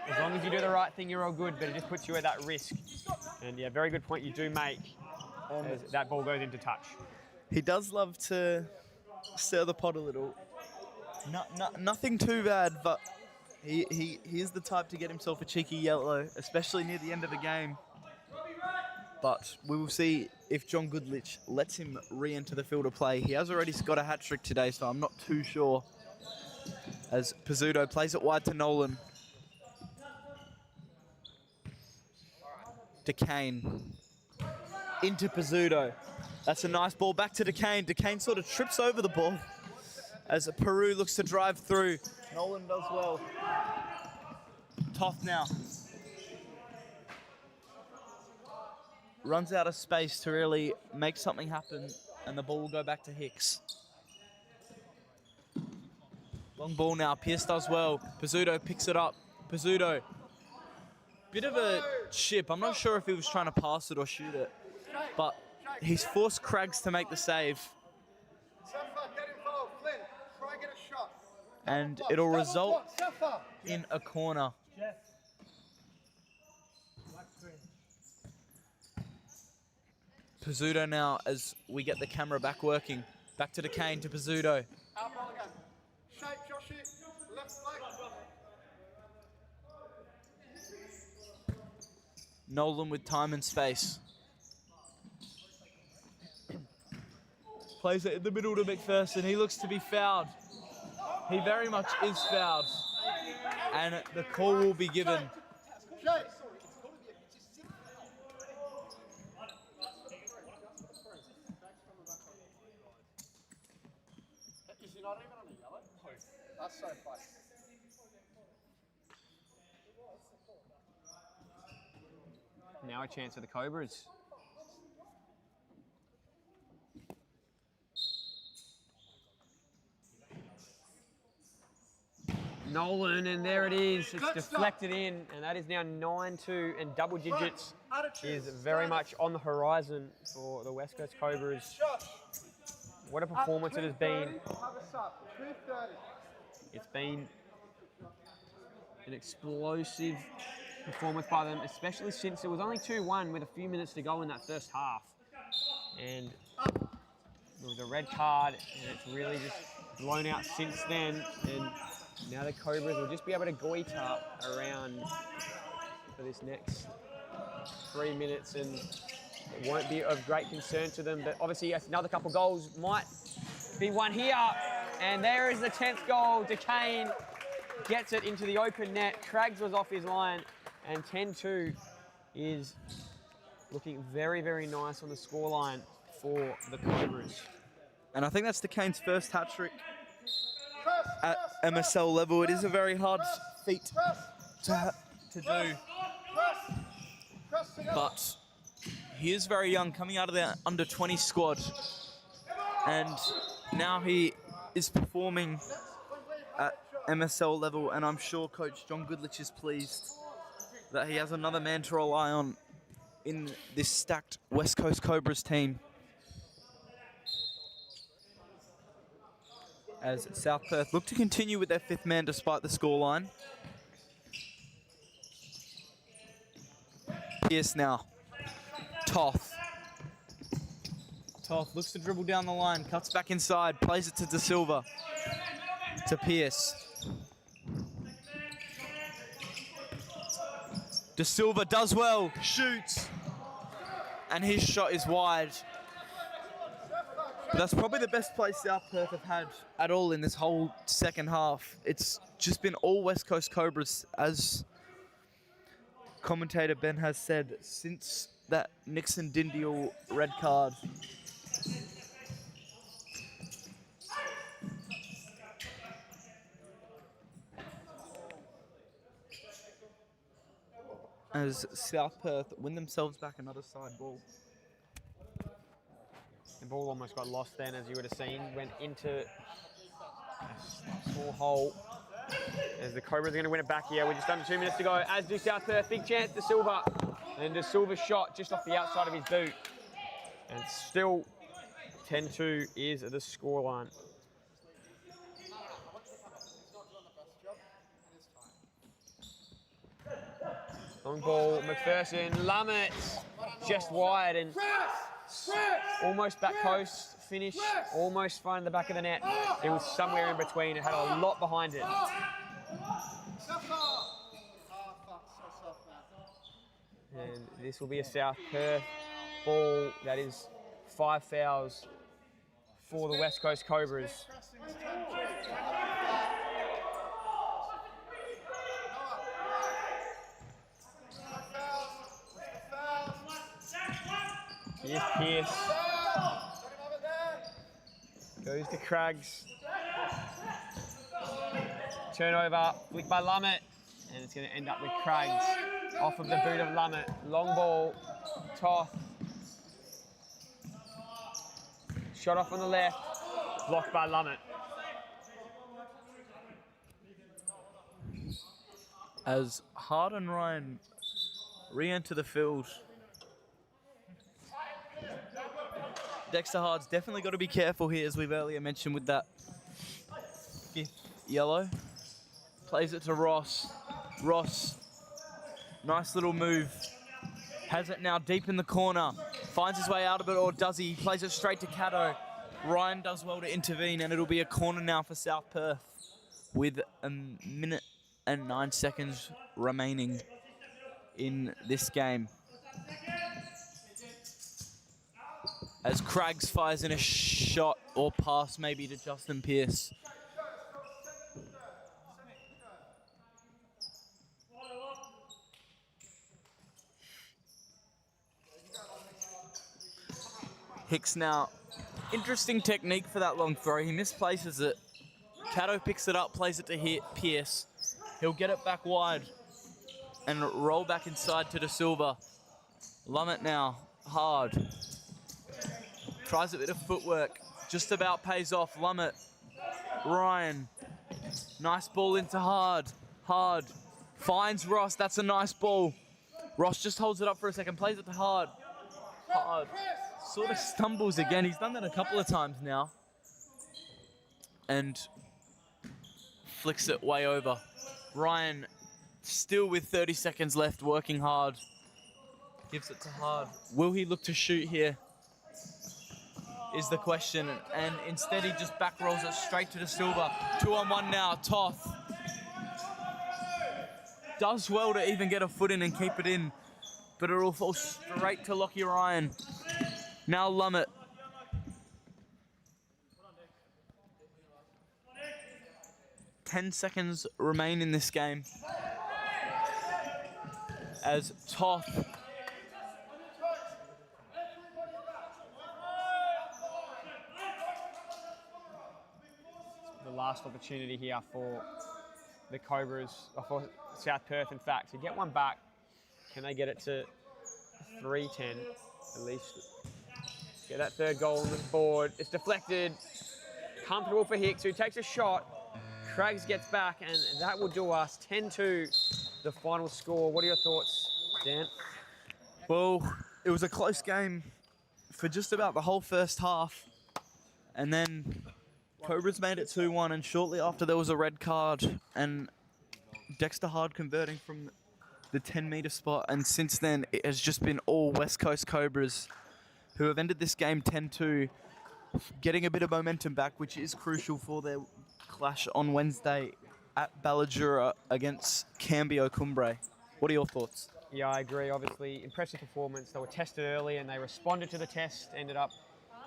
A: As long as you do the right thing, you're all good, but it just puts you at that risk. And yeah, very good point you do make as that ball goes into touch.
B: He does love to stir the pot a little. Nothing too bad, but he is the type to get himself a cheeky yellow, especially near the end of the game. But we will see if John Goodlich lets him re-enter the field of play. He has already got a hat-trick today, so I'm not too sure. As Pizzuto plays it wide to Nolan. DeCane. Into Pizzuto. That's a nice ball back to DeCane. DeCane sort of trips over the ball as Peru looks to drive through. Nolan does well. Toth now. Runs out of space to really make something happen, and the ball will go back to Hicks. Long ball now. Pierce does well. Pizzuto picks it up. Pizzuto. Bit of a chip. I'm not sure if he was trying to pass it or shoot it, but he's forced Craggs to make the save. And it'll result in a corner. Pizzuto now, as we get the camera back working. Back to DeCane, to Pizzuto. Nolan with time and space. Plays it in the middle to McPherson. He looks to be fouled. He very much is fouled. And the call will be given.
D: That's so funny.
A: Now a chance for the Cobras. Nolan, and there it is. It's deflected in, and that is now 9-2, and double digits is very much on the horizon for the West Coast Cobras. What a performance it has been. It's been an explosive performance by them, especially since it was only 2-1 with a few minutes to go in that first half. And there was a red card, and it's really just blown out since then. And now the Cobras will just be able to goiter around for this next 3 minutes, and it won't be of great concern to them. But obviously, yes, another couple goals might be won here. And there is the 10th goal. DeCane gets it into the open net. Craggs was off his line, and 10-2 is looking very, very nice on the scoreline for the Cobras.
B: And I think that's DeCane's first hat-trick at MSL level. It is a very hard feat to do. But he is very young, coming out of the under-20 squad. And now he is performing at MSL level, and I'm sure Coach John Goodlich is pleased that he has another man to rely on in this stacked West Coast Cobras team. As South Perth look to continue with their fifth man despite the scoreline. Pierce now. Toth. Toth looks to dribble down the line, cuts back inside, plays it to De Silva. To Pierce. De Silva does well, shoots, and his shot is wide. But that's probably the best play South Perth have had at all in this whole second half. It's just been all West Coast Cobras, as commentator Ben has said, since that Nixon Dindial red card. As South Perth win themselves back another side ball.
A: The ball almost got lost then, as you would have seen. Went into a small hole. As the Cobras are going to win it back here. We're just under 2 minutes to go. As do South Perth. Big chance to Silver. And De Silva's shot just off the outside of his boot. And still 10-2 is the scoreline. Long ball, McPherson, Lummett, just wide and almost back post, finish, almost finding the back of the net. It was somewhere in between, it had a lot behind it. And this will be a South Perth ball. That is 5 fouls for the West Coast Cobras. Here's Pierce. Goes to Craggs. Turnover, flick by Lummett. And it's going to end up with Craggs. Off of the boot of Lummett. Long ball, Toth. Shot off on the left, blocked by Lummett.
B: As Hard and Ryan re-enter the field. Dexter Hard's definitely got to be careful here, as we've earlier mentioned, with that 5th yellow. Plays it to Ross. Ross, nice little move. Has it now deep in the corner. Finds his way out of it, or does he? Plays it straight to Caddo. Ryan does well to intervene, and it'll be a corner now for South Perth with 1 minute and 9 seconds remaining in this game. As Craggs fires in a shot or pass maybe to Justin Pierce. Hicks now. Interesting technique for that long throw. He misplaces it. Caddo picks it up, plays it to Pierce. He'll get it back wide and roll back inside to De Silva. Lummett now, Hard. Tries a bit of footwork, just about pays off. Lummett, Ryan, nice ball into Hard. Hard finds Ross, that's a nice ball. Ross just holds it up for a second, plays it to Hard. Hard sort of stumbles again, he's done that a couple of times now. And flicks it way over. Ryan, still with 30 seconds left, working hard. Gives it to Hard. Will he look to shoot here? Is the question, and instead he just back rolls it straight to De Silva. 2-on-1 now, Toth. Does well to even get a foot in and keep it in, but it'll fall straight to Lockie Ryan. Now Lummett. Ten seconds remain in this game. As Toth
A: last opportunity here for the Cobras, or for South Perth, in fact, to get one back. Can they get it to 3-10 at least? Get that third goal on the board. It's deflected. Comfortable for Hicks, who takes a shot. Craggs gets back, and that will do us 10-2, the final score. What are your thoughts, Dan?
B: Well, it was a close game for just about the whole first half, and then Cobras made it 2-1, and shortly after there was a red card, and Dexter Hard converting from the 10-metre spot, and since then it has just been all West Coast Cobras who have ended this game 10-2, getting a bit of momentum back, which is crucial for their clash on Wednesday at Ballajura against Cambio Cumbre. What are your thoughts?
A: Yeah, I agree. Obviously, impressive performance. They were tested early and they responded to the test, ended up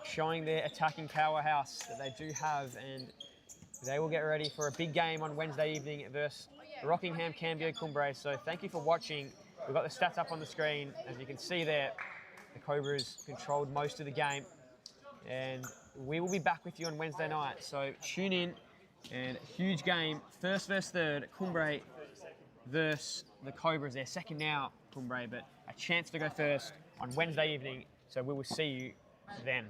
A: showing their attacking powerhouse that they do have, and they will get ready for a big game on Wednesday evening versus Rockingham Cambio Cumbre. So thank you for watching. we've got the stats up on the screen. As you can see there, the Cobras controlled most of the game. And we will be back with you on Wednesday night. So tune in, and huge game. First versus third, Cumbre versus the Cobras. They're second now, Cumbre, but a chance to go first on Wednesday evening. So we will see you then.